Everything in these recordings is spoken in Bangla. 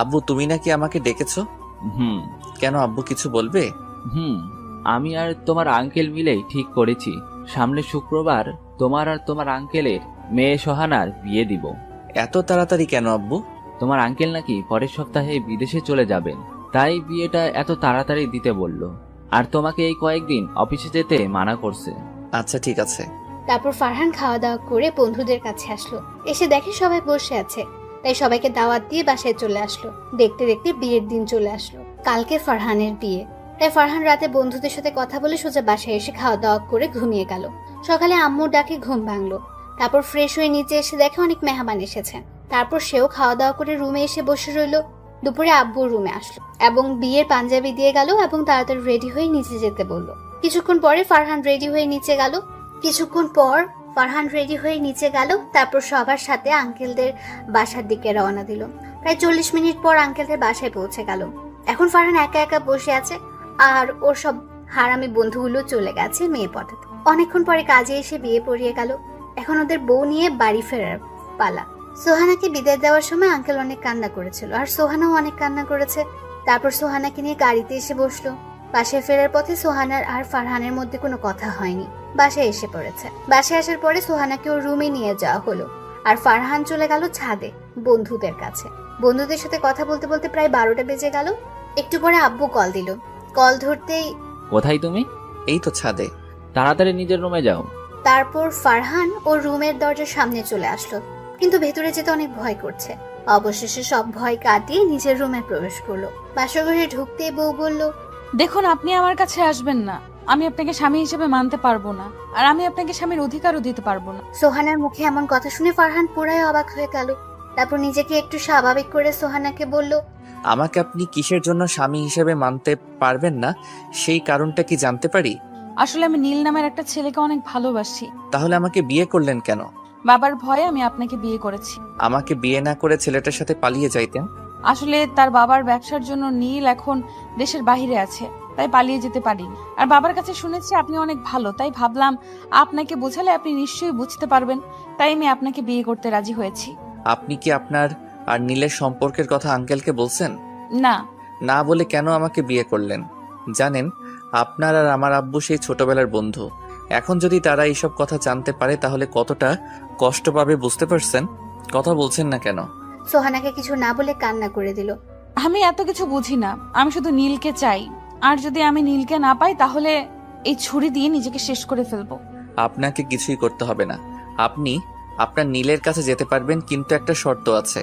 আব্বু, তুমি নাকি আমাকে ডেকেছো? হুম। কেন আব্বু, কিছু বলবে? আমি আর তোমার আঙ্কেল মিলেই ঠিক করেছি সামনে শুক্রবার তোমার আর তোমার আঙ্কেলের মেয়ে সোহানার বিয়ে দিব। এত তাড়াতাড়ি কেন আব্বু? তোমার আঙ্কেল নাকি পরের সপ্তাহে বিদেশে চলে যাবেন, তাই বিয়েটা এত তাড়াতাড়ি দিতে বলল। আর তোমাকে এই কয়েকদিন অফিসে যেতে মানা করছে। আচ্ছা ঠিক আছে। তারপর ফারহান খাওয়া দাওয়া করে বন্ধুদের কাছে আসলো। এসে দেখে সবাই বসে আছে, তাই সবাইকে দাওয়াত দিয়ে বাসায় চলে আসলো। দেখতে দেখতে বিয়ের দিন চলে আসলো। কালকে ফারহানের বিয়ে, তাই ফারহান রাতে বন্ধুদের সাথে কথা বলে সোজা বাসায় এসে খাওয়া দাওয়া করে ঘুমিয়ে গেল। সকালে আম্মুর ডাকে ঘুম ভাঙলো। তারপর ফ্রেশ হয়ে নিচে এসে দেখে অনেক মেহমান এসেছে। তারপর সেও খাওয়া দাওয়া করে রুমে এসে বসে রইলো। দুপুরে আব্বুর রুমে আসলো এবং বিয়ের পাঞ্জাবি দিয়ে গেল এবং তাড়াতাড়ি রেডি হয়ে নিচে যেতে বললো। কিছুক্ষণ পর ফারহান রেডি হয়ে নিচে গেল। তারপর সবার সাথে আঙ্কেলদের বাসার দিকে রওনা দিল। প্রায় 40 মিনিট পর আঙ্কেলদের বাসায় পৌঁছে গেল। এখন ফারহান একা একা বসে আছে, আর ওর সব হারামি বন্ধুগুলো চলে গেছে মেয়ে পটাতে। অনেকক্ষণ পরে কাজে এসে বিয়ে পড়িয়ে গেল। এখন ওদের বউ নিয়ে বাড়ি ফেরার পালা। সোহানাকে বিদায় দেওয়ার সময় আঙ্কেল অনেক কান্না করেছিল, আর সোহানাও অনেক কান্না করেছে। তারপর সোহানাকে নিয়ে গাড়িতে এসে বসলো। বাসায় ফেরার পথে সোহানার আর ফারহানের মধ্যে কোনো কথা হয়নি। বাসায় এসে পড়েছে। বাসায় আসার পরে সোহানাকে ওর রুমে নিয়ে যাওয়া হলো, আর ফারহান চলে গেল ছাদে বন্ধুদের কাছে। বন্ধুদের সাথে কথা বলতে বলতে প্রায় 12টা বেজে গেল। একটু পরে আব্বু কল দিল। কল ধরতেই, কোথায় তুমি? এই তো ছাদে। তাড়াতাড়ি নিজের রুমে যাও। তারপর ফারহান ওর রুমের দরজার সামনে চলে আসলো, কিন্তু ভেতরে যেতে অনেক ভয় করছে। অবশেষে সব ভয় কাটিয়ে নিজের রুমে প্রবেশ করলো। বাসরঘরে ঢুকতেই বউ বলল, দেখুন, আপনি আমার কাছে আসবেন না। আমি আপনাকে স্বামী হিসেবে মানতে পারবো না, আর আমি আপনাকে স্বামীর অধিকারও দিতে পারবো না। সোহানার মুখে এমন কথা শুনে ফারহান পুরাই অবাক হয়ে গেল। তারপর নিজেকে একটু স্বাভাবিক করে সোহানাকে বলল, আমাকে আপনি কিসের জন্য স্বামী হিসেবে মানতে পারবেন না, সেই কারণটা কি জানতে পারি? আসলে আমি নীল নামের একটা ছেলেকে অনেক ভালোবাসি। তাহলে আমাকে বিয়ে করলেন কেন? বাবার ভয়ে আমি আপনাকে বিয়ে করেছি। আমাকে বিয়ে না করে ছেলেটার সাথে পালিয়ে যাইতেন। আসলে তার বাবার ব্যবসার জন্য নীল এখন দেশের বাইরে আছে, তাই পালিয়ে যেতে পারিনি। আর বাবার কাছে শুনেছি আপনি অনেক ভালো, তাই ভাবলাম আপনাকে বোঝালে আপনি নিশ্চয়ই বুঝতে পারবেন, তাই আমি আপনাকে বিয়ে করতে রাজি হয়েছি। আপনি কি আপনার আর নীলের সম্পর্কের কথা আঙ্কেলকে বলছেন? না। না বলে কেন আমাকে বিয়ে করলেন? জানেন, আপনার আর আমার আব্বু সেই ছোটবেলার বন্ধু। এখন যদি তারা এইসব কথা জানতে পারে তাহলে কতটা কষ্ট পাবে বুঝতে পারছেন? কথা বলছেন না কেন? সোহানাকে কিছু না বলে কান্না করে দিল। আমি এত কিছু বুঝি না, আমি শুধু নীলকে চাই। আর যদি আমি নীলকে না পাই তাহলে এই ছুরি দিয়ে নিজেকে শেষ করে ফেলবো। আপনাকে কিছুই করতে হবে না। আপনি আপনার নীলের কাছে যেতে পারবেন, কিন্তু একটা শর্ত আছে।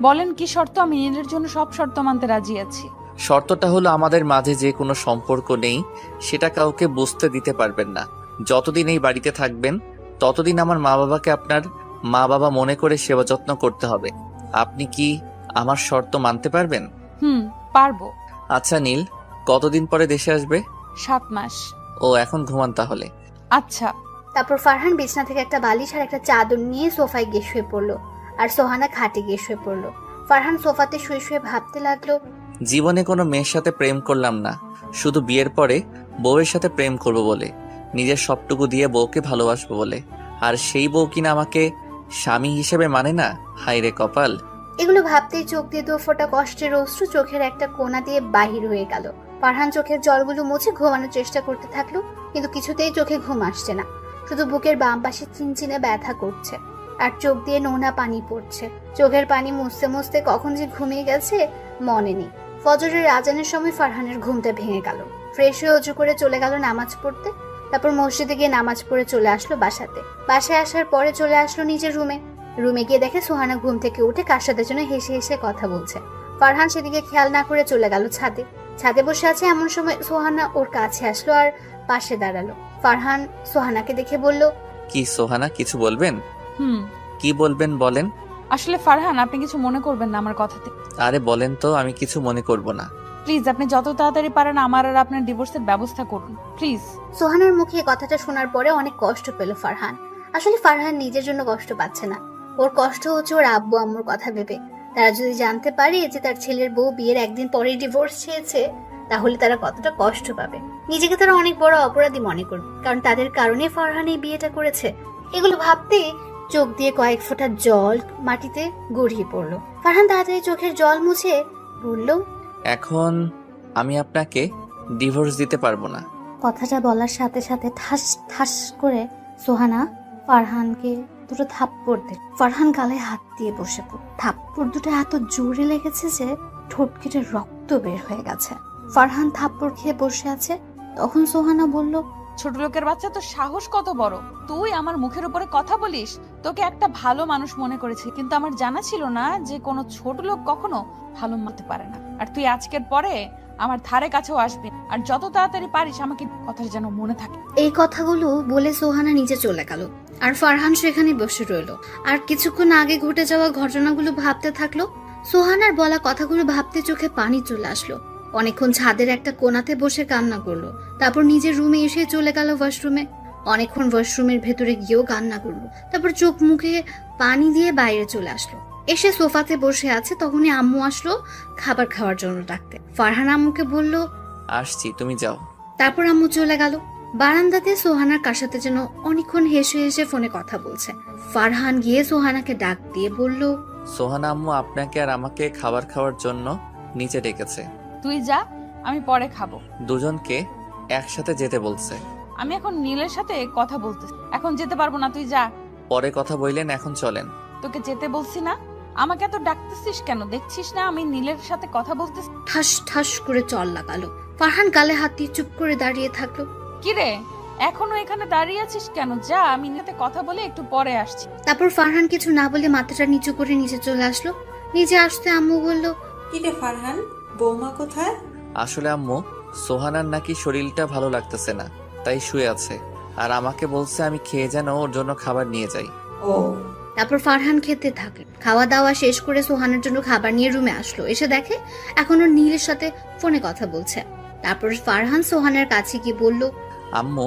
বলেন কি শর্ত? আমি নীলের জন্য সব শর্ত মানতে রাজি আছি। শর্তটা হলো আমাদের মাঝে যে কোনো সম্পর্ক নেই সেটা কাউকে বুঝতে দিতে পারবেন না। যতদিন এই বাড়িতে থাকবেন ততদিন আমার মা বাবাকে আপনার মা বাবা মনে করে সেবা যত্ন করতে হবে। আপনি কি আমার শর্ত মানতে পারবেন? পারবো। আচ্ছা নীল, কতদিন পরে দেশে আসবে? 7 মাস। ও, এখন ঘুমান তাহলে। আচ্ছা। তারপর ফারহান বিছনা থেকে একটা বালিশ আর একটা চাদর নিয়ে সোফায় গিয়ে শুয়ে পড়লো, আর সোহানা খাটে গিয়ে শুয়ে পড়লো। ফারহান সোফাতে শুয়ে শুয়ে ভাবতে লাগলো, জীবনে কোনো মেয়ের সাথে প্রেম করলাম না, শুধু বিয়ের পরে বউয়ের সাথে প্রেম করব বলে, নিজের সবটুকু দিয়ে বউকে ভালোবাসবো বলে, আর সেই বউ কিনা আমাকে স্বামী হিসেবে মানে না। হায় রে কপাল। এগুলো ভাবতেই চোখ দিয়ে 2 ফোঁটা কষ্টের অশ্রু চোখের একটা কোণা দিয়ে বাহির হয়ে গেল। ফারহান চোখের জলগুলো মুছে ঘুমানোর চেষ্টা করতে থাকলো, কিন্তু কিছুতেই চোখে ঘুম আসছে না। শুধু বুকের বাম পাশে চিনচিনে ব্যথা করছে, আর চোখ দিয়ে নোনা পানি পড়ছে। চোখের পানি মুছতে মুছতে কখন যে ঘুমিয়ে গেছে মনে নেই। ফজরের আজানের সময় ফারহানের ঘুমটা ভেঙে গেল। ফ্রেশ হয়ে অজু করে চলে গেল নামাজ পড়তে। তারপর মসজিদে গিয়ে নামাজ পড়ে চলে আসলো বাসাতে। বাসায় আসার পরে চলে আসলো নিজের রুমে গিয়ে দেখে সোহানা ঘুম থেকে উঠে কার সাথে যেন হেসে হেসে কথা বলছে। ফারহান সেদিকে খেয়াল না করে চলে গেল ছাদে বসে আছে। এমন সময় সোহানা ওর কাছে আসলো আর পাশে দাঁড়ালো। ফারহান সোহানাকে দেখে বলল, কি সোহানা, কিছু বলবেন? কি বলবেন বলেন। আসলে ফারহান, আপনি কিছু মনে করবেন না আমার কথাতে। আরে বলেন তো, আমি কিছু মনে করব না। প্লিজ, আপনি যত তাড়াতাড়ি পারেন আমার আর আপনার ডিভোর্সের ব্যবস্থা করুন, প্লিজ। সোহানার মুখে কথাটা শোনার পরে অনেক কষ্ট পেল ফারহান। আসলে ফারহান নিজের জন্য কষ্ট পাচ্ছে না, ওর কষ্ট হচ্ছে ওর আব্বু আম্মুর কথা ভেবে। তারা যদি জানতে পারে যে তার ছেলের বউ বিয়ের একদিন পরেই ডিভোর্স চেয়েছে, তাহলে তারা কতটা কষ্ট পাবে। নিজেকে তারা অনেক বড় অপরাধী মনে করবে, কারণ তাদের কারণে ফারহান এই বিয়েটা করেছে। এগুলো ভাবতে চোখ দিয়ে কয়েক ফোঁটা জল মাটিতে গড়িয়ে পড়লো। ফারহান তাড়াতাড়ি চোখের জল মুছে বলল, এখন আমি আপনাকে ডিভোর্স দিতে পারবো না। কথাটা বলার সাথে সাথে ঠাস ঠাস করে সোহানা ফারহানকে দুটো থাপ্পড় দেয়। ফারহান গালে হাত দিয়ে বসে পড়ল। থাপ্পড় দুটো এত জোরে লেগেছে যে ঠোঁট কেটে রক্ত বের হয়ে গেছে। ফারহান থাপ্পড় খেয়ে বসে আছে। তখন সোহানা বলল, ছোট লোকের বাচ্চা, তো সাহস কত বড়, তুই আমার মুখের উপরে কথা বলিস। তোকে একটা ভালো মানুষ মনে করেছি, কিন্তু আমার জানা ছিল না যে কোনো ছোট লোক কখনো ভালো মানতে পারে না। আর তুই আজকের পরে আমার ধারে কাছেও আসবি, আর যত তাড়াতাড়ি পারিস আমাকে কথা যেন মনে থাকে। এই কথাগুলো বলে সোহানা নিচে চলে গেল, আর ফারহান সেখানে বসে রইল আর কিছুক্ষণ আগে ঘটে যাওয়া ঘটনাগুলো ভাবতে থাকলো। সোহানার বলা কথাগুলো ভাবতে চোখে পানি চলে আসলো। অনেকক্ষণ ছাদের একটা কোণাতে বসে কান্না করলো। তারপর নিজের রুমে এসে চলে গেল ওয়াশরুমে। অনেকক্ষণ ওয়াশরুমের ভেতরে গিয়েও কান্না করলো। তারপর চোখ মুখে পানি দিয়ে বাইরে চলে আসলো। এসে সোফাতে বসে আছে, তখনই আম্মু আসলো খাবার খাওয়ার জন্য ডাকতে। ফারহান আম্মুকে বলল, আসছি, তুমি যাও। তারপর আম্মু চলে গেল। বারান্দাতে সোহানার কার সাথে যেন অনেকক্ষণ হেসে হেসে ফোনে কথা বলছে। ফারহান গিয়ে সোহানাকে ডাক দিয়ে বলল, সোহানা আম্মু আপনাকে আর আমাকে খাবার খাওয়ার জন্য নিচে ডেকেছে। তুই যা, আমি পরে খাবো। দুজনকে একসাথে যেতে বলছে। আমি এখন নীলের সাথে কথা বলতেছি, এখন যেতে পারবো না, তুই যা। পরে কথা বললেন, এখন চলেন। তোকে যেতে বলছি না? আমাকে এত ডাকতেছিস কেন? দেখছিস না আমি নীলের সাথে কথা বলতেছি? ঠাস ঠাস করে চল লাগালো। ফারহান গালে হাত দিয়ে চুপ করে দাঁড়িয়ে থাকলো। কিরে, এখনো এখানে দাঁড়িয়ে আছিস কেন? যা, আমি সাথে কথা বলে একটু পরে আসছি। তারপর ফারহান কিছু না বলে মাথাটা নিচু করে নিচে চলে আসলো। নিচে আসতে আম্মু বলল, কিরে ফারহান, বৌমা কোথায়? আসলে আম্মু, সোহানার নাকি শরীরটা ভালো লাগতেছে না, তাই শুয়ে আছে। আর আমাকে বলছে আমি খেয়ে যেন ওর জন্য খাবার নিয়ে যাই। ও, তারপর ফারহান খেতে থাকে। খাওয়া দাওয়া শেষ করে সোহানের জন্য খাবার নিয়ে রুমে আসলো। এসে দেখে এখনো নীলের সাথে ফোনে কথা বলছে। তারপর ফারহান সোহানের কাছে গিয়ে বলল, আম্মু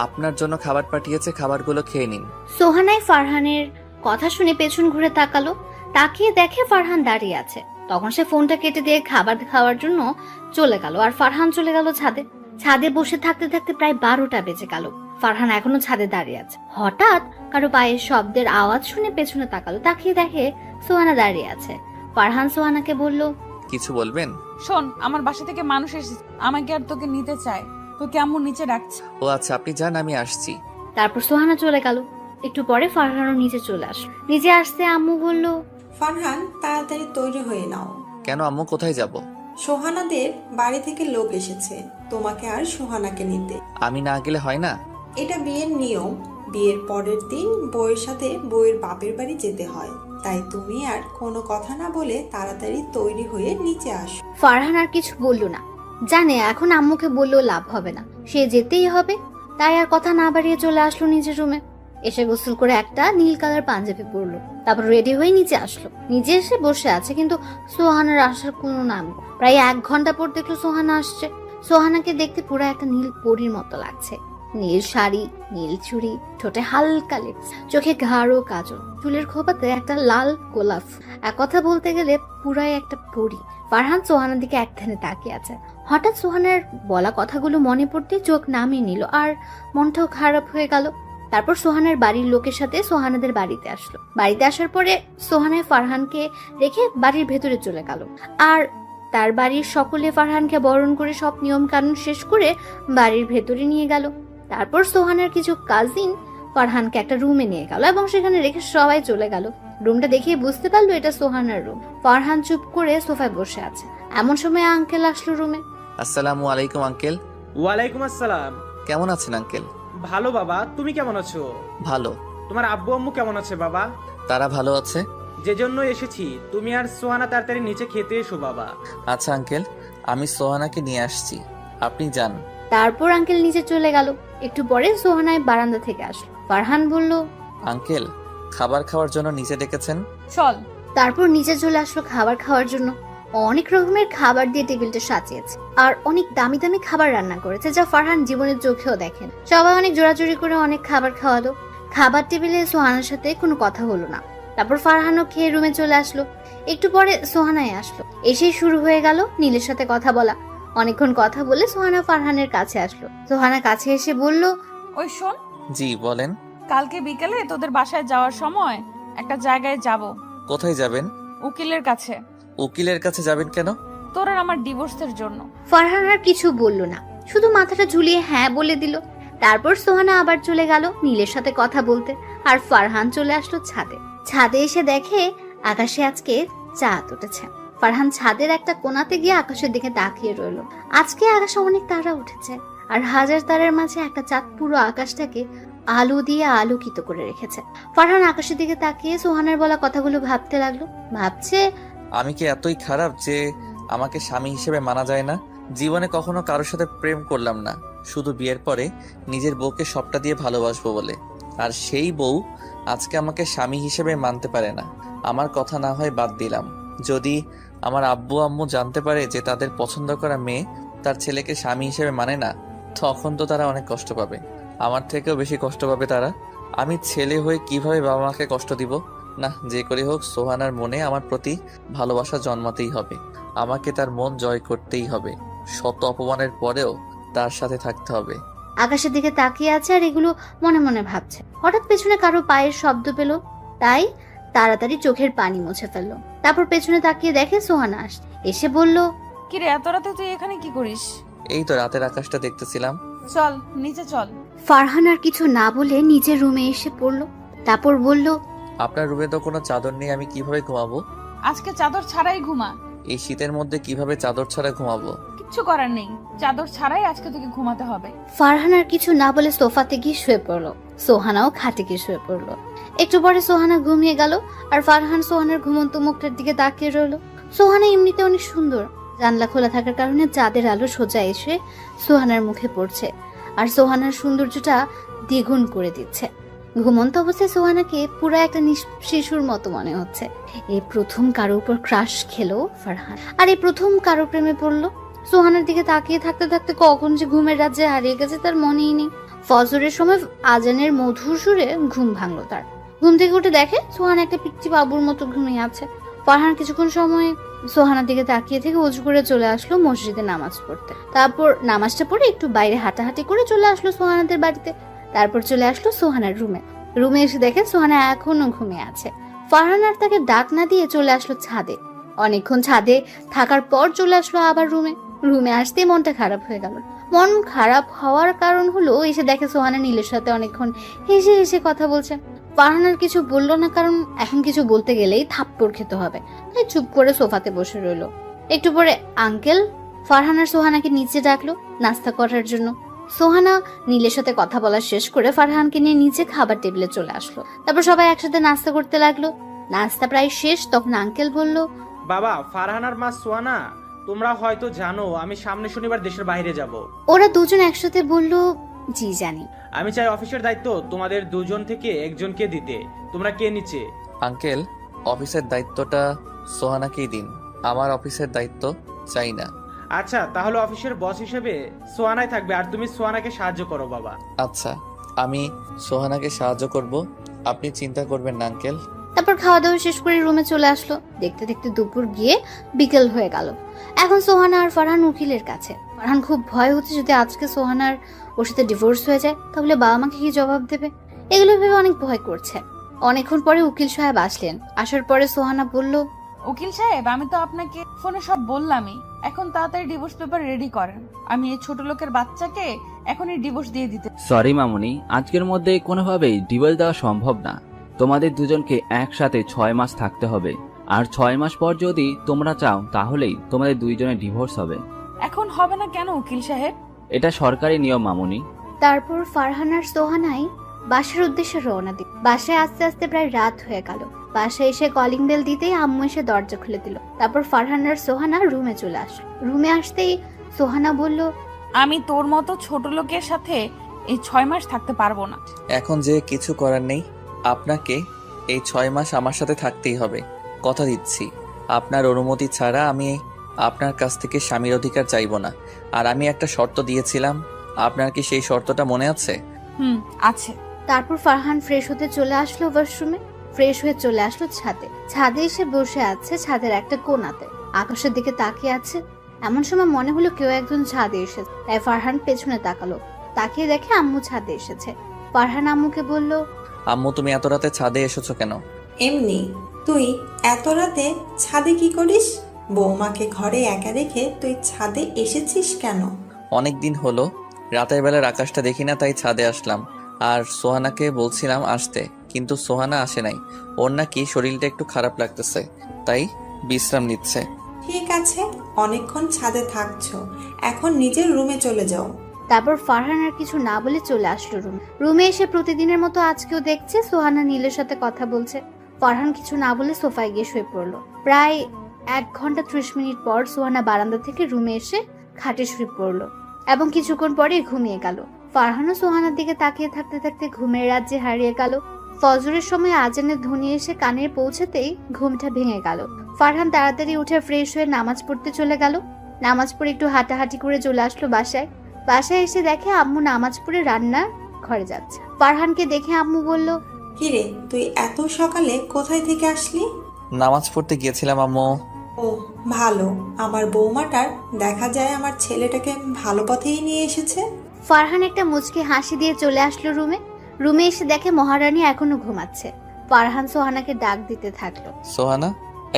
আপনার জন্য খাবার পাঠিয়েছে, খাবারগুলো খেয়ে নিন। সোহানাই ফারহানের কথা শুনে পেছন ঘুরে তাকালো। তাকিয়ে দেখে ফারহান দাঁড়িয়ে আছে। তখন সে ফোনটা কেটে দিয়ে খাবার খাওয়ার জন্য চলে গেল। আর ফারহান চলে গেল ছাদে। ছাদে বসে থাকতে থাকতে প্রায় 12টা বেজে গেল। ফারহান এখনো ছাদে দাঁড়িয়ে আছে। হঠাৎ কারো পায়ের শব্দের আওয়াজ শুনে পেছনে তাকালো। তাকিয়ে দেখে সোহানা দাঁড়িয়ে আছে। ফারহান সোহানাকে বলল, কিছু বলবেন? শোন, আমার বাসা থেকে মানুষ এসেছে, আমাকে আর তোকে নিতে চায়। তোকে আম্মু নিচে ডাকছে। ও আচ্ছা, আপনি যান, আমি আসছি। তারপর সোহানা চলে গেল। একটু পরে ফারহানও নিচে চলে আসলো। নিচে আসতে আম্মু বলল, ফারহান তাড়াতাড়ি তৈরি হয়ে নাও। কেন আম্মু, কোথায় যাব? সোহানাদের বাড়ি থেকে লোক এসেছে তোমাকে আর সোহানাকে নিতে। আমি না গেলে হয় না? এটা বিয়ের নিয়ম। বিয়ের পরের দিন বউয়ের সাথে বউয়ের বাপের বাড়ি যেতে হয়। তাই তুমি আর কোনো কথা না বলে তাড়াতাড়ি তৈরি হয়ে নিচে আসো। ফারহান আর কিছু বলল না। জানে এখন আম্মুকে বললেও লাভ হবে না, সে যেতেই হবে। তাই আর কথা না বাড়িয়ে চলে আসলো নিজের রুমে। এসে গোসল করে একটা নীল কালার পাঞ্জাবি পরলো। তারপর রেডি হয়ে নিচে আসলো। নিচে এসে বসে আছে, কিন্তু সোহানার আসার কোনো নাম নেই। প্রায় 1 ঘন্টা পর দেখলো সোহানা আসছে। সোহানাকে দেখতে পুরো একটা নীল পরীর মতো লাগছে। নীল শাড়ি, নীল চুড়ি, ঠোঁটে হালকা লিপস, চোখে গাঢ় কাজল, চুলের খোপাতে একটা লাল গোলাপ। এক কথা বলতে গেলে পুরাই একটা পরী। ফারহান সোহানার দিকে একধানে তাকিয়ে আছে। হঠাৎ সোহানার বলা কথাগুলো মনে পড়তে চোখ নামিয়ে নিল, আর মনটাও খারাপ হয়ে গেল। তারপর সোহানার বাড়ির লোকের সাথে সোহানাদের বাড়িতে আসলো। বাড়িতে আসার পরে সোহানায় ফারহানকে রেখে বাড়ির ভেতরে চলে গেল। আর তার বাড়ির সকলে ফারহানকে বরণ করে সব নিয়ম কানুন শেষ করে বাড়ির ভেতরে নিয়ে গেল। তারপর সোহানার কিছু কাজিন ফারহানকে একটা রুমে নিয়ে গেল এবং সেখানে রেখে সবাই চলে গেল। রুমটা দেখে বুঝতে পারলো এটা সোহানার রুম। ফারহান চুপ করে সোফায় বসে আছে। এমন সময় আঙ্কেল আসলো রুমে। আসসালামু আলাইকুম আঙ্কেল। ওয়ালাইকুম আসসালাম। কেমন আছেন আঙ্কেল? ভালো বাবা, তুমি কেমন আছো? ভালো। তোমার আব্বু আম্মু কেমন আছে বাবা? তারা ভালো আছে। যে জন্য এসেছি, তুমি আর সোহানা তাড়াতাড়ি নিচে খেতে এসো বাবা। আচ্ছা আঙ্কেল, আমি সোহানাকে নিয়ে আসছি, আপনি যান। তারপর আঙ্কেল নিচে চলে গেল। একটু পরে সোহানায় বারান্দা থেকে আসলো। ফারহান বলল, আঙ্কেল, খাবার খাওয়ার জন্য নিচে ডেকেছেন? চল। তারপর নিচে চলে আসলো খাবার খাওয়ার জন্য। অনেক রকমের খাবার দিয়ে টেবিলটা সাজিয়েছে, আর অনেক দামি দামি খাবার রান্না করেছে, যা ফারহান জীবনের চোখেও দেখেন। সবাই অনেক জোরাজোরি করে অনেক খাবার খাওয়ালো। খাবার টেবিলে সোহানার সাথে কোনো কথা হলো না। তারপর ফারহানও খেয়ে রুমে চলে আসলো। একটু পরে সোহানায় আসলো। এসেই শুরু হয়ে গেল নীলের সাথে কথা বলা। অনেকক্ষণ কথা বলে সোহানা ফারহানের কাছে আসলো। সোহানা কাছে এসে বলল, ওই শোন, জি বলেন। কালকে বিকেলে তোদের বাসায় যাওয়ার সময় একটা জায়গায় যাব, কোথায় যাবেন? উকিলের কাছে। উকিলের কাছে যাবেন কেন? তোর আর আমার ডিভোর্সের জন্য। ফারহান আর কিছু বলল না, শুধু মাথাটা ঝুলিয়ে হ্যাঁ বলে দিল। তারপর সোহানা আবার চলে গেল নীলের সাথে কথা বলতে, আর ফারহান চলে আসলো ছাদে। ছাদে এসে দেখে আকাশে আজকে চাঁদ উঠেছে। ফারহান ছাদের একটা কোণাতে গিয়ে আকাশের দিকে তাকিয়ে রইল। আজকে আকাশে অনেক তারা উঠেছে, আর হাজার তারার মাঝে একটা চাঁদ পুরো আকাশটাকে আলো দিয়ে আলোকিত করে রেখেছে। ফারহান আকাশের দিকে তাকিয়ে সোহানার বলা কথাগুলো ভাবতে লাগলো। ভাবছে, আমি কি এতই খারাপ যে আমাকে স্বামী হিসেবে মানা যায় না? জীবনে কখনো কারোর সাথে প্রেম করলাম না, শুধু বিয়ের পরে নিজের বউকে সবটা দিয়ে ভালোবাসবো বলে। আর সেই বউ আজকে আমাকে স্বামী হিসেবে মানতে পারে না। আমার কথা না হয় বাদ দিলাম, যদি আমার আব্বু আম্মু জানতে পারে যে তাদের পছন্দ করা মেয়ে তার ছেলেকে স্বামী হিসেবে মানে না, তখন তো তারা অনেক কষ্ট পাবে। আমার থেকেও বেশি কষ্ট পাবে তারা। আমি ছেলে হয়ে কিভাবে বাবা মাকে কষ্ট দিব? না, যে করে হোক সোহানার মনে আমার প্রতি ভালোবাসা জন্মাতেই হবে। আমাকে তার মন জয় করতেই হবে। শত অপমানের পরেও তার সাথে থাকতে হবে। আকাশের দিকে তাকিয়ে আছে আর এগুলো মনে মনে ভাবছে। হঠাৎ পেছনে কারো পায়ের শব্দ পেল, তাই তাড়াতাড়ি চোখের পানি মুছে ফেললো। তারপর পেছনে তাকিয়ে দেখে সোহানা আসছে। এসে বলল, কিরে এত রাতে তুই এখানে কি করিস? এই তো রাতের আকাশটা দেখতেছিলাম। চল নিচে চল। ফারহান আর কিছু না বলে নিজের রুমে এসে পড়লো। তারপর বলল, আপনার রুমে তো কোনো চাদর নেই, আমি কিভাবে ঘুমাবো? আজকে চাদর ছাড়াই ঘুমা। এই শীতের মধ্যে কিভাবে চাদর ছাড়া ঘুমাবো? কিচ্ছু করার নেই, চাদর ছাড়াই আজকে তোকে ঘুমাতে হবে। ফারহান আর কিছু না বলে সোফাতে গিয়ে শুয়ে পড়লো। সোহানাও খাটে গিয়ে শুয়ে পড়লো। একটু পরে সোহানা ঘুমিয়ে গেল, আর ফারহান সোহানার ঘুমন্ত মুখটার দিকে তাকিয়ে রইলো। সোহানা এমনিতে অনেক সুন্দর, জানলা খোলা থাকার কারণে চাঁদের আলো সোজা এসে সোহানার মুখে পড়ছে, আর সোহানার সৌন্দর্যটা দ্বিগুণ করে দিচ্ছে। ঘুমন্ত অবস্থায় সোহানাকে পুরো একটা শিশুর মতো মনে হচ্ছে। এই প্রথম কারো উপর ক্রাশ খেলো ফারহান, আর এই প্রথম কারো প্রেমে পড়লো। সোহানার দিকে তাকিয়ে থাকতে থাকতে কখন যে ঘুমের রাজ্যে হারিয়ে গেছে তার মনেই নেই। ফজরের সময় আজানের মধুর সুরে ঘুম ভাঙলো তার। ঘুম থেকে উঠে দেখে সোহানা একটা পিচ্চি বাবুর মতো ঘুমিয়ে আছে। ফারহান কিছুক্ষণ সময় সোহানার দিকে তাকিয়ে থেকে উজু করে চলে আসলো মসজিদে নামাজ পড়তে। তারপর নামাজটা পড়ে একটু বাইরে হাঁটাহাঁটি করে চলে আসলো সোহানাদের বাড়িতে। তারপর চলে আসলো সোহানার রুমে এসে দেখে সোহানা এখনো ঘুমিয়ে আছে। ফারহান আর তাকে ডাক না দিয়ে চলে আসলো ছাদে। অনেকক্ষণ ছাদে থাকার পর চলে আসলো আবার রুমে আসতে মনটা খারাপ হয়ে গেল। মন খারাপ হওয়ার কারণ হলো এসে দেখে সোহানা নীলের সাথে অনেকক্ষণ হেসে হেসে কথা বলছে। ফারহান আর কিছু বললো না, কারণ এখন কিছু বলতে গেলেই থাপ্পড় খেতে হবে, তাই চুপ করে সোফাতে বসে রইলো। একটু পরে আঙ্কেল ফারহান আর সোহানাকে নিচে ডাকলো নাস্তা করার জন্য। সোহানা নীলের সাথে কথা বলা শেষ করে ফারহানকে নিয়ে নিচে খাবার টেবিলে চলে আসলো। তারপর সবাই একসাথে নাস্তা করতে লাগলো। নাস্তা প্রায় শেষ, তখন আঙ্কেল বলল, বাবা, ফারহান আর মা সোয়ানা, তোমরা হয়তো জানো আমি সামনে শনিবার দেশের বাইরে যাব। ওরা দুজন একসাথে বলল, জি জানি। আমি চাই অফিসের দায়িত্ব তোমাদের দুজন থেকে একজনকে দিতে। তোমরা কে নিচে? আঙ্কেল, অফিসের দায়িত্বটা সোহানাকেই দিন, আমার অফিসের দায়িত্ব চাই না। আচ্ছা, তাহলে অফিসের বস হিসেবে সোয়ানাই থাকবে, আর তুমি সোয়ানাকে সাহায্য করো বাবা। আচ্ছা, আমি সোহানাকে সাহায্য করব, আপনি চিন্তা করবেন না আঙ্কেল। তারপর খাওয়া দাওয়া শেষ করে রুমে চলে আসলো। দেখতে দেখতে দুপুর গিয়ে বিকেল হয়ে গেল। এখন সোহানা আর ফারহান উকিলের কাছে। ফারহান খুব ভয় হচ্ছে যদি আজকে সোহানার ওর সাথে ডিভোর্স হয়ে যায় তাহলে বাবা মাকে কি জবাব দেবে, এগুলো ভেবে অনেক ভয় করছে। অনেকক্ষণ পরে উকিল সাহেব আসলেন। আসার পরে সোহানা বলল, উকিল সাহেব, আমি তো আপনাকে ফোনে সব বললামই, এখন তাড়াতাড়ি ডিভোর্স পেপার রেডি করেন। আমি এই ছোট লোকের বাচ্চাকে এখনই ডিভোর্স দিয়ে দিতে। সরি মামুনি, আজকের মধ্যে কোনোভাবেই ডিভোর্স দেওয়া সম্ভব না। তোমাদের দুজনকে একসাথে 6 মাস থাকতে হবে, আর 6 মাস পর যদি তোমরা চাও তাহলেই তোমাদের দুইজনের ডিভোর্স হবে। এখন হবে না কেন উকিল সাহেব? এটা সরকারি নিয়ম মামুনি। তারপর ফারহান আর সোহানাই বাসার উদ্দেশ্যে রওনা দিল। বাসায় আস্তে আস্তে প্রায় রাত হয়ে গেল। বাসায় এসে কলিং বেল দিতেই আম্মু এসে দরজা খুলে দিল। তারপর ফারহান আর সোহানা রুমে চলে আসলো। রুমে আসতেই সোহানা বলল, আমি তোর মতো ছোট লোকের সাথে এই 6 মাস থাকতে পারবো না। এখন যে কিছু করার নেই, আপনাকে এই 6 মাস আমার সাথে থাকতেই হবে। কথা দিচ্ছি, আপনার অনুমতি ছাড়া আমি আপনার কাছ থেকে স্বামীর অধিকার চাইব না। আর আমি একটা শর্ত দিয়েছিলাম, আপনার কি সেই শর্তটা মনে আছে? আছে। তারপর ফারহান ফ্রেশ হতে চলে আসলো ওয়াশরুমে। ফ্রেশ হয়ে চলে আসলো ছাদে এসে বসে আছে ছাদের একটা কোণাতে, আকাশের দিকে তাকিয়ে আছে। এমন সময় মনে হলো কেউ একজন ছাদে এসেছে, তাই ফারহান পেছনে তাকালো। তাকিয়ে দেখে আম্মু ছাদে এসেছে। ফারহান আম্মুকে বলল, আম্মু তুমি এত রাতে ছাদে এসেছো কেন? এমনি। তুই এত রাতে ছাদে কি করিস? বৌমাকে ঘরে একা রেখে তুই ছাদে এসেছিস কেন? অনেক দিন হলো রাতের বেলার আকাশটা দেখি না, তাই ছাদে আসলাম। আর সোহানাকে বলছিলাম আসতে, কিন্তু সোহানা আসে নাই। ওর নাকি শরীরটা একটু খারাপ লাগতেছে, তাই বিশ্রাম নিচ্ছে। ঠিক আছে, অনেকক্ষণ ছাদে থাকছো, এখন নিজের রুমে চলে যাও। তারপর ফারহান আর কিছু না বলে চলে আসলো রুমে এসে প্রতিদিনের মতো আজকেও দেখছে সোহানা নীলের সাথে কথা বলছে। ফারহান কিছু না বলে সোফায় গিয়ে শুয়ে পড়লো। প্রায় 1 ঘন্টা 30 মিনিট পর সোহানা বারান্দা থেকে রুমে এসে খাটে শুয়ে পড়লো এবং কিছুক্ষণ পরে ঘুমিয়ে গেল। ফারহানও সোহানার দিকে তাকিয়ে থাকতে থাকতে ঘুমের রাজ্যে হারিয়ে গেল। ফজরের সময় আজানের ধ্বনি এসে কানে পৌঁছাতেই ঘুমটা ভেঙে গেল। ফারহান তাড়াতাড়ি উঠে ফ্রেশ হয়ে নামাজ পড়তে চলে গেল। নামাজ পড়ে একটু হাঁটাহাঁটি করে চলে আসলো বাসায় এসে দেখে আম্মু নামাজ পড়ে রান্নার ঘরে যাচ্ছে। ফারহানকে দেখে আম্মু বলল, কিরে, তুই এত সকালে কোথায় থেকে আসলি? নামাজ পড়তে গিয়েছিলাম আম্মু। ও ভালো, আমার বৌমাটার দেখা যায় আমার ছেলেটাকে ভালো পথেই নিয়ে এসেছে। ফারহান একটা মুচকি হাসি দিয়ে চলে আসলো রুমে এসে দেখে মহারানী এখনো ঘুমাচ্ছে। ফারহান সোহানাকে ডাক দিতে থাকলো। সোহানা,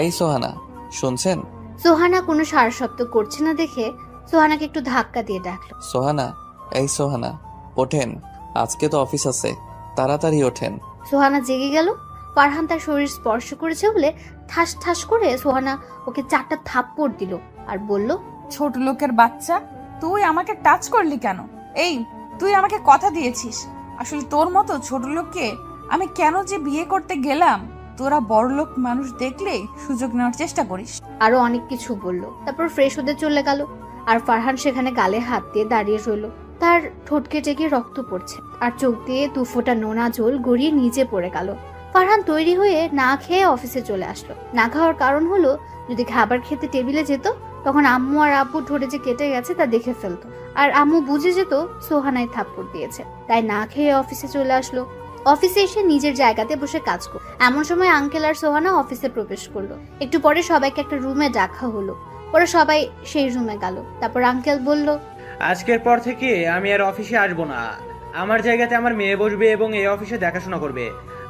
এই সোহানা, শুনছেন? সোহানা কোনো সারা শব্দ করছে না দেখে সোহানাকে একটু ধাক্কা দিয়ে ডাকলো। সোহানা, এই সোহানা, ওঠেন, আজকে তো অফিস আছে, তাড়াতাড়ি ওঠেন। সোহানা জেগে গেল। ফারহান তার শরীর স্পর্শ করেছে বলে ঠাস ঠাস করে সোহানা ওকে 4টা থাপ্পড় দিল আর বলল, ছোট লোকের বাচ্চা, তুই আমাকে টাচ করলি কেন? এই, তুই আমাকে কথা দিয়েছিস। আসলে তোর মতো ছোট লোককে আমি কেন যে বিয়ে করতে গেলাম? তোরা বড়লোক মানুষ দেখলে সুযোগ নেওয়ার চেষ্টা করিস। আরো অনেক কিছু বলল। তারপর ফ্রেশ হতে চলে গেল। আর ফারহান সেখানে গালে হাত দিয়ে দাঁড়িয়ে রইল। তার ঠোঁট কেটে গিয়ে রক্ত পড়ছে আর চোখ দিয়ে 2 ফোঁটা নোনা জল গড়িয়ে নিচে পড়ে গেল। ফারহান তৈরি হয়ে না খেয়ে অফিসে চলে আসলো। না খাওয়ার কারণ হলো, যদি খাবার খেতে টেবিলে যেত তখন আম্মু আর আব্বু ঠোঁটে যে কেটে গেছে তা দেখে ফেলতো, আর আম্মু বুঝে যেত সোহানায় থাপ্পড় দিয়েছে। তাই না খেয়ে অফিসে চলে আসলো। অফিসে এসে নিজের জায়গাতে বসে কাজ করল। এমন সময় আঙ্কেল আর সোহানা অফিসে প্রবেশ করলো। একটু পরে সবাইকে একটা রুমে ডাকা হলো। পরে সবাই সেই রুমে গেল। তারপর আঙ্কেল বলল, আজকের পর থেকে আমি আর অফিসে আসবো না। আমার জায়গাতে আমার মেয়ে বসবে এবং এই অফিসে দেখাশোনা করবে।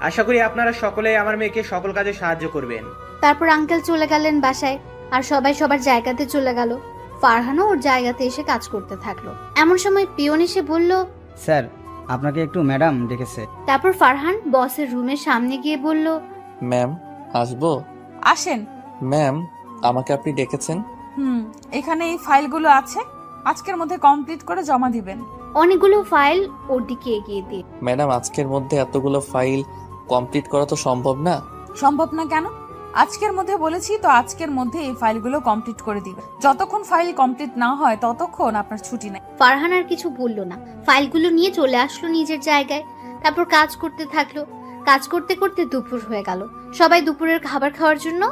আশা করি আপনারা সকলেই আমার মেয়েকে সকল কাজে সাহায্য করবেন। তারপর আঙ্কেল চলে গেলেন বাসায় আর সবাই সবার জায়গাতে চলে গেল। ফারহানও ওর জায়গাতে এসে কাজ করতে থাকলো। এমন সময় পিয়ন এসে বলল, স্যার, আপনাকে একটু ম্যাডাম ডেকেছে। তারপর ফারহান বসের রুমের সামনে গিয়ে বলল, ম্যাম, আসবো? আসেন। ম্যাম, আমাকে আপনি ডেকেছেন? এখানে এই ফাইলগুলো আছে, আজকের মধ্যে কমপ্লিট করে জমা দিবেন। অনেকগুলো ফাইল ওর দিকে এগিয়ে দিয়ে। ম্যাডাম, আজকের মধ্যে এতগুলো ফাইল কমপ্লিট করা তো সম্ভব না। সম্ভব না কেন? আজকের মধ্যে বলেছি তো, আজকের মধ্যে এই ফাইলগুলো কমপ্লিট করে দিবেন। যতক্ষণ ফাইল কমপ্লিট না হয় ততক্ষণ আপনার ছুটি নেই। ফারহান আর কিছু বলল না, ফাইলগুলো নিয়ে চলে আসলো নিজের জায়গায়। তারপর কাজ করতে থাকলো। কাজ করতে করতে দুপুর হয়ে গেল। সবাই দুপুরের খাবার খাওয়ার জন্য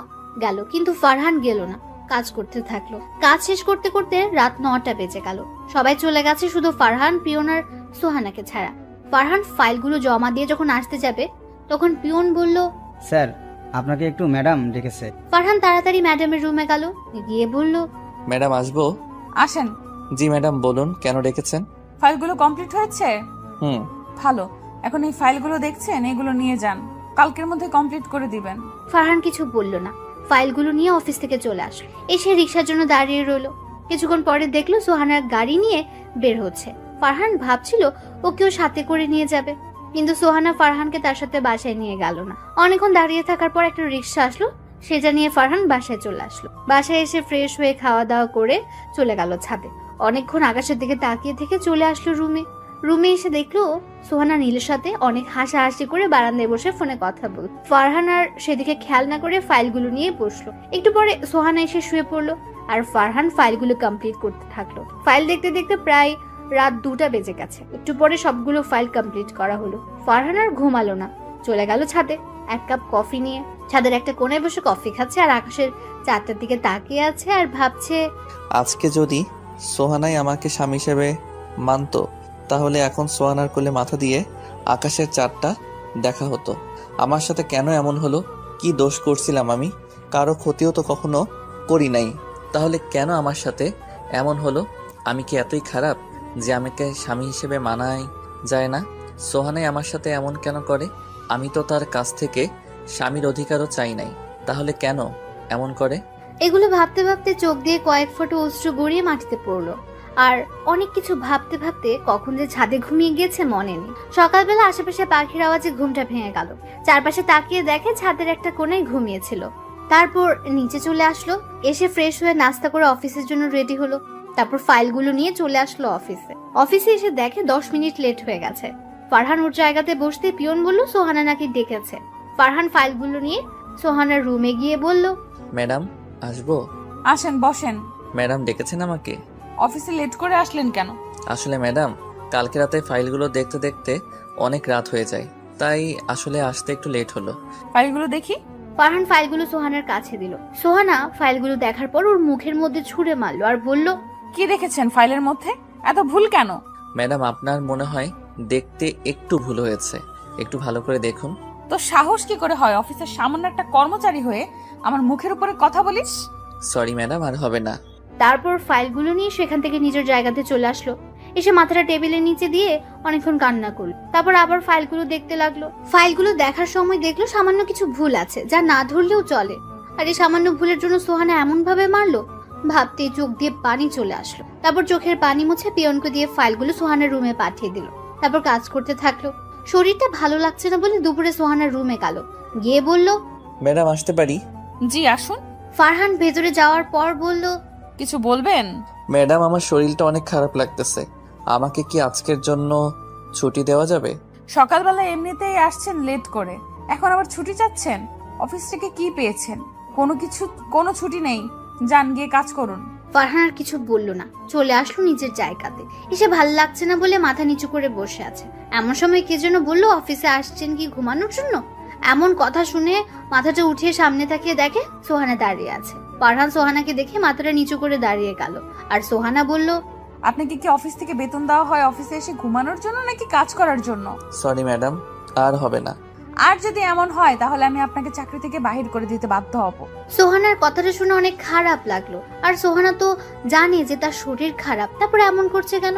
গেল, কিন্তু ফারহান গেল না, কাজ করতে থাকলো। কাজ শেষ করতে করতে রাত 9টা বেজে গেল। সবাই চলে গেছে, শুধু ফারহান, পিয়ন আর সোহানাকে ছাড়া। ফারহান ফাইলগুলো জমা দিয়ে যখন আসতে যাবে তখন পিয়ন বলল, স্যার, আপনাকে একটু ম্যাডাম ডেকেছে। ফারহান তাড়াতাড়ি ম্যাডামের রুমে গেল, গিয়ে বলল, ম্যাডাম, আসবো? আসেন। জি ম্যাডাম, বলুন, কেন ডেকেছেন? ফাইলগুলো কমপ্লিট হয়েছে? হুম। ভালো, এখন এই ফাইলগুলো দেখছেন, এগুলো নিয়ে যান, কালকের মধ্যে কমপ্লিট করে দিবেন। ফারহান কিছু বলল না, ফাইলগুলো নিয়ে অফিস থেকে চলে আসলো। এসে রিক্সার জন্য দাঁড়িয়ে রইল। কিছুক্ষণ পরে দেখলো সোহানার গাড়ি নিয়ে বের হচ্ছে। ফারহান ভাবছিল ওকেও সাথে করে নিয়ে যাবে, কিন্তু সোহানা ফারহানকে তার সাথে বাসায় নিয়ে গেল না। অনেকক্ষণ দাঁড়িয়ে থাকার পর একটা রিক্সা আসলো, সেটা নিয়ে ফারহান বাসায় চলে আসলো। বাসায় এসে ফ্রেশ হয়ে খাওয়া দাওয়া করে চলে গেল ছাদে। অনেকক্ষণ আকাশের দিকে তাকিয়ে থেকে চলে আসলো রুমে এসে দেখলো সোহানা নীলের সাথে অনেক হাসাহাসি করে বারান্দায় বসে ফোনে কথা বল। ফারহান আর সেদিকে খেয়াল না করে ফাইলগুলো নিয়ে বসলো। একটু পরে সোহানা এসে শুয়ে পড়লো আর ফারহান ফাইলগুলো কমপ্লিট করতে থাকলো। ফাইল দেখতে দেখতে প্রায় রাত 2টা বেজে গেছে। একটু পরে সবগুলো ফাইল কমপ্লিট করা হলো। ফারহান আর ঘুমালো না, চলে গেল ছাদে 1 কাপ কফি নিয়ে। ছাদের একটা কোণায় বসে কফি খাচ্ছে আর আকাশের 4টার দিকে তাকিয়ে আছে আর ভাবছে, আজকে যদি সোহানাই আমাকে স্বামী হিসেবে মানতো, তাহলে এখন সোহানার কোলে মাথা দিয়ে আকাশের 4টা দেখা হতো। আমার সাথে কেন এমন হলো? কি দোষ করছিলাম আমি? কারো ক্ষতিও তো কখনো করি নাই, তাহলে কেন আমার সাথে এমন হলো? আমি কি এতই খারাপ যে আমাকে স্বামী হিসেবে মানাই যায় না? সোহানাই আমার সাথে এমন কেন করে? আমি তো তার কাছ থেকে স্বামীর অধিকারও চাই নাই, তাহলে কেন এমন করে? এগুলো ভাবতে ভাবতে চোখ দিয়ে কয়েক ফোঁটা অশ্রু গড়িয়ে মাটিতে পড়লো। আর অনেক কিছু ভাবতে ভাবতে কখন যে ছাদে ঘুমিয়ে গিয়েছে মনে নেই। সকালবেলা আশেপাশে পাখির আওয়াজে ঘুমটা ভেঙে গেল। চারপাশে তাকিয়ে দেখে ছাদের একটা কোণায় ঘুমিয়েছিল। তারপর নিচে চলে আসলো, এসে ফ্রেশ হয়ে নাস্তা করে অফিসের জন্য রেডি হলো। তারপর ফাইলগুলো নিয়ে চলে আসলো অফিসে এসে দেখে 10 মিনিট লেট হয়ে গেছে। ফারহান ওর জায়গাতে বসতে পিয়ন বলল সোহানা নাকি ডেকেছে। ফারহান ফাইলগুলো নিয়ে সোহানার রুমে গিয়ে বলল, ম্যাডাম আসবো? আসেন, বসেন। ম্যাডাম ডেকেছেন আমাকে? অফিসে লেট করে আসলেন কেন? আসলে ম্যাডাম, কালকে রাতে ফাইলগুলো দেখতে দেখতে অনেক রাত হয়ে যায়, তাই আসলে আসতে একটু লেট হলো। ফাইলগুলো দেখি। ফারহান ফাইলগুলো সোহানার কাছে দিল। সোহানা ফাইলগুলো দেখার পর ওর মুখের মধ্যে ছুঁড়ে মারলো আর বলল, কি দেখেছেন ফাইলের মধ্যে? এত ভুল কেন? ম্যাডাম আপনার মনে হয় দেখতে একটু ভুল হয়েছে, একটু ভালো করে দেখুন। তো সাহস কি করে হয় অফিসের সামান্য একটা কর্মচারী হয়ে আমার মুখের উপরে কথা বলিস? সরি ম্যাডাম, আর হবে না। তারপর ফাইলগুলো নিয়ে সেখান থেকে নিজের জায়গাতে চলে আসলো। এসে মাথাটা টেবিলের নিচে দিয়ে অনেকক্ষণ কান্না করলো। তারপর আবার ফাইলগুলো দেখতে লাগলো। ফাইলগুলো দেখার সময় দেখলো সামান্য কিছু ভুল আছে, যা না ধরলেও চলে। আর এই সামান্য ভুলের জন্য সোহানা এমন ভাবে মারলো, ভাবতেই চোখ দিয়ে পানি চলে আসলো। তারপর চোখের পানি মুছে পিয়নকে দিয়ে ফাইলগুলো সোহানার রুমে পাঠিয়ে দিল। তারপর কাজ করতে থাকলো। শরীরটা ভালো লাগছে না বলে দুপুরে সোহানার রুমে গেল, গিয়ে বলল, ম্যাডাম আসতে পারি? জি আসুন। ফারহান ভেতরে যাওয়ার পর বলল, কিছু বলবেন? ম্যাডাম আমার শরীরটা অনেক খারাপ লাগতেছে, আমাকে কি আজকের জন্য ছুটি দেওয়া যাবে? সকালবেলা এমনিতেই আসছেন লেট করে, এখন আবার ছুটি চাচ্ছেন? অফিস থেকে কি পেয়েছেন? কোনো ছুটি নেই, যান গিয়ে কাজ করুন। ফারহান আর কিছু বলল না, চলে আসলো নিজের জায়গাতে। এসে ভাল লাগছে না বলে মাথা নিচু করে বসে আছে। এমন সময় কে যেন বললো অফিসে আসছেন কি ঘুমানোর জন্য। এমন কথা শুনে মাথাটা উঠিয়ে সামনে তাকিয়ে দেখে সোহানা দাঁড়িয়ে আছে। ফারহান সোহানাকে দেখে মাথাটা নিচু করে দাঁড়িয়ে গেল। আর সোহানা বলল, আপনাকে কি অফিস থেকে বেতন দেওয়া হয় অফিসে এসে ঘুমানোর জন্য নাকি কাজ করার জন্য? সরি ম্যাডাম, আর হবে না। আর যদি এমন হয় তাহলে আমি আপনাকে চাকরি থেকে বাহির করে দিতে বাধ্য হব। সোহানার কথাটা শুনে অনেক খারাপ লাগলো। আর সোহানা তো জানে যে তার শরীর খারাপ, তারপরে এমন করছে কেন।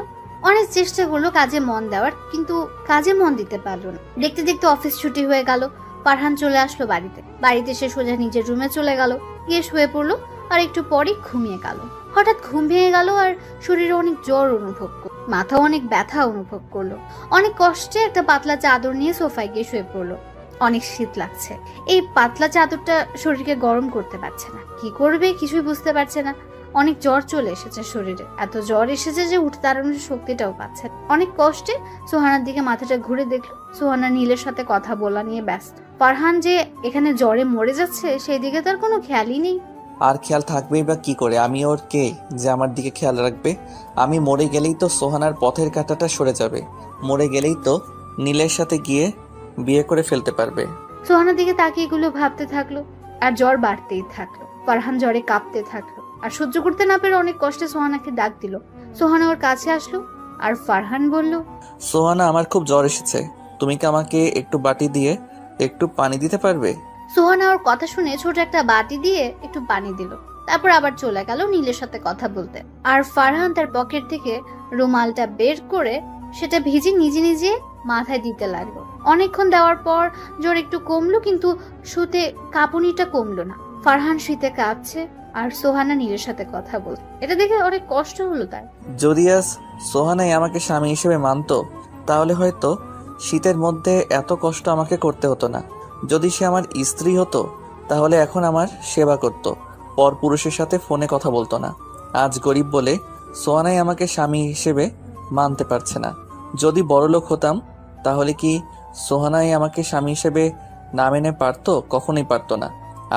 অনেক চেষ্টা করলো কাজে মন দেওয়ার, কিন্তু কাজে মন দিতে পারলো না। দেখতে দেখতে অফিস ছুটি হয়ে গেল। ফারহান চলে আসলো বাড়িতে এসে সোজা নিজের রুমে চলে গেল, গিয়ে শুয়ে পড়লো। আর একটু পরে ঘুমিয়ে গেল। হঠাৎ ঘুম ভেঙে গেল আর শরীরে অনেক জ্বর অনুভব করলো, মাথা অনেক ব্যথা অনুভব করলো। অনেক কষ্টে একটা পাতলা চাদর নিয়ে সোফায় গিয়ে শুয়ে পড়লো। অনেক শীত লাগছে। এই পাতলা চাদরটা শরীরকে গরম করতে পারছে না, কি করবে কিছুই বুঝতে পারছে না। অনেক জ্বর চলে এসেছে শরীরে, এত জ্বর এসেছে যে উঠে দাঁড়ানোর শক্তিটাও পাচ্ছে না। অনেক কষ্টে সোহানার দিকে মাথাটা ঘুরে দেখলো সোহানা নীলের সাথে কথা বলা নিয়ে ব্যস্ত। ফারহান যে এখানে জ্বরে মরে যাচ্ছে সেই দিকে তার কোনো খেয়ালই নেই। আর খেয়াল থাকবেই বা কি করে? আমি ওর কে যে আমার দিকে খেয়াল রাখবে? আমি মরে গেলেই তো সোহানার পথের কাঁটাটা সরে যাবে, মরে গেলেই তো নীলের সাথে গিয়ে বিয়ে করে ফেলতে পারবে। সোহানার দিকে তাকিয়ে এগুলো ভাবতে থাকলো আর জ্বর বাড়তেই থাকলো। ফারহান জ্বরে কাঁপতে থাকলো আর সহ্য করতে না পেরে অনেক কষ্টে সোহানাকে ডাক দিল। সোহানা ওর কাছে আসলো আর ফারহান বলল, সোহানা আমার খুব জ্বর এসেছে, তুমি কি আমাকে একটু বাটি দিয়ে একটু পানি দিতে পারবে? সোহানা ওর কথা শুনে ছোট একটা বাটি দিয়ে একটু পানি দিল। তারপর আবার চলে গেল নীলের সাথে কথা বলতে। আর ফারহান তার পকেট থেকে রুমালটা বের করে সেটা ভিজে নিজে নিজে মাথায় দিতে লাগলো। অনেকক্ষণ দেওয়ার পর জ্বর একটু কমলো, কিন্তু শুতে কাঁপুনিটা কমলো না। ফারহান শীতে কাঁপছে আর সোহানা নীলের সাথে কথা বলছে। এটা দেখে অনেক কষ্ট হলো তার। যদি আজ সোহানাই আমাকে স্বামী হিসেবে মানতো তাহলে হয়তো শীতের মধ্যে এত কষ্ট আমাকে করতে হতো না। যদি সে আমার স্ত্রী হতো তাহলে এখন আমার সেবা করত, পর পুরুষের সাথে ফোনে কথা বলতো না। আজ গরিব বলে সোহানাই আমাকে স্বামী হিসেবে মানতে পারছে না। যদি বড়লোক হতাম তাহলে কি সোহানাই আমাকে স্বামী হিসেবে না মেনে পারতো? কখনোই পারতো না।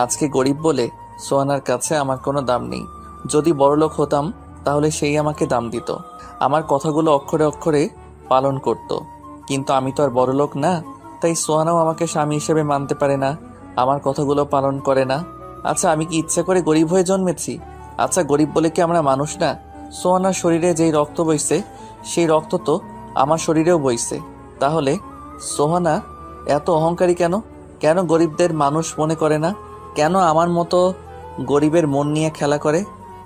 আজকে গরিব বলে সোহানার কাছে আমার কোনো দাম নেই। যদি বড়লোক হতাম তাহলে সেই আমাকে দাম দিত, আমার কথাগুলো অক্ষরে অক্ষরে পালন করত। কিন্তু আমি তো আর বড়লোক না, তাই সোহানাও আমাকে স্বামী হিসেবে মানতে পারে না, আমার কথাগুলো পালন করে না। আচ্ছা আমি কি ইচ্ছা করে গরিব হয়ে জন্মেছি? আচ্ছা গরিব বলে কি আমরা মানুষ না? সোহানার শরীরে যেই রক্ত বইছে সেই রক্ত তো আমার শরীরেও বইছে। তাহলে সোহানা এত অহংকারী কেন? কেন গরিবদের মানুষ মনে করে না? কেন আমার মতো গরিবের মন নিয়ে খেলা করে?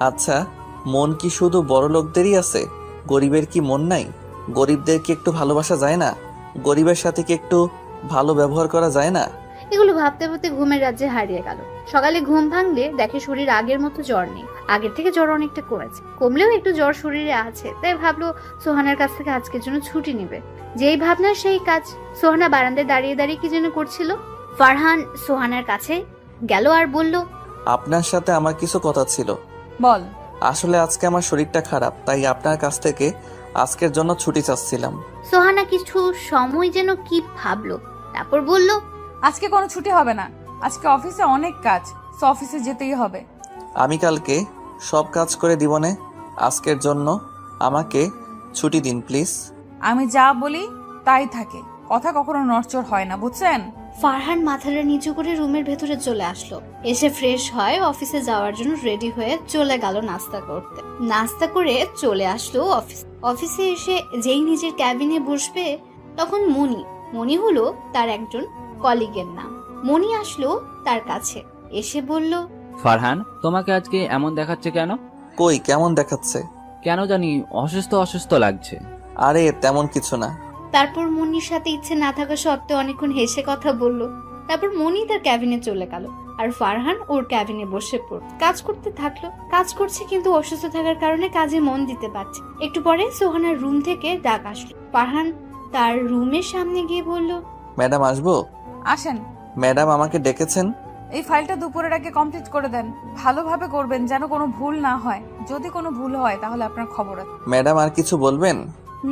আচ্ছা মন কি শুধু বড় লোকদেরই আছে? গরিবের কি মন নাই? গরিবদের কি একটু ভালোবাসা যায় না? গরিবের সাথে কি একটু ভালো ব্যবহার করা যায় না? এগুলো ভাবতে ভাবতে ঘুমের রাজ্যে হারিয়ে গেল। সকালে ঘুম ভাঙলে দেখে শরীর আগের মতো জ্বর নেই, আগের থেকে জ্বর অনেকটা কমেছে, কমলেও একটু জ্বর শরীরে আছে। তাই ভাবলো সোহানার কাছ থেকে আজকের জন্য ছুটি নেবে। যেই ভাবনা সেই কাজ। সোহানা বারান্দায় দাঁড়িয়ে দাঁড়িয়ে কি যেন করছিল। ফারহান সোহানার কাছে গেল আর বলল, আপনার সাথে আমার কিছু কথা ছিল। বল। আসলে আজকে আমার শরীরটা খারাপ, তাই আপনার কাছ থেকে আজকের জন্য ছুটি চাচ্ছিলাম। সোহানা কিছু সময় যেন কি ভাবলো, তারপর বলল, আজকে কোনো ছুটি হবে না, আজকে অফিসে অনেক কাজ, তো অফিসে যেতেই হবে। আমি কালকে সব কাজ করে দিবনে, আজকের জন্য আমাকে ছুটি দিন প্লিজ। আমি যা বলি তাই থাকে, কথা কখনো নড়চড় হয় না, বুঝছেন? ফারহান মাথাটা নিচু করে রুমের ভেতরে চলে আসলো। এসে ফ্রেশ হয় অফিসে যাওয়ার জন্য রেডি হয়ে চলে গেল নাস্তা করতে। নাস্তা করে চলে আসলো অফিসে এসে যেই নিজের ক্যাবিনে বসবে তখন মনি হলো তার একজন কলিগের নাম। মনি আসলো তার কাছে, এসে বলল, ফারহান, তোমাকে আজকে এমন দেখাচ্ছে কেন? কই, কেমন দেখাচ্ছে? কেন জানি অসুস্থ অসুস্থ লাগছে। আরে তেমন কিছু না। তারপর মনির সাথে ইচ্ছে না থাকা সত্ত্বেও অনেকক্ষণ হেসে কথা বলল। তারপর মনি তার ক্যাবিনে চলে গেল আর ফারহান ওর ক্যাবিনে বসে পড়ল। কাজ করতে থাকলো। কাজ করছে কিন্তু অসুস্থ থাকার কারণে কাজে মন দিতে পারছে। একটু পরে সোহানার রুম থেকে ডাক আসলো। ফারহান তার রুমের সামনে গিয়ে বলল, ম্যাডাম আসবো? আসেন। ম্যাডাম আমাকে ডেকেছেন? এই ফাইলটা দুপুরের আগে কমপ্লিট করে দেন, ভালোভাবে করবেন যেন কোনো ভুল না হয়। যদি কোনো ভুল হয় তাহলে আপনার খবর আছে। ম্যাডাম আর কিছু বলবেন?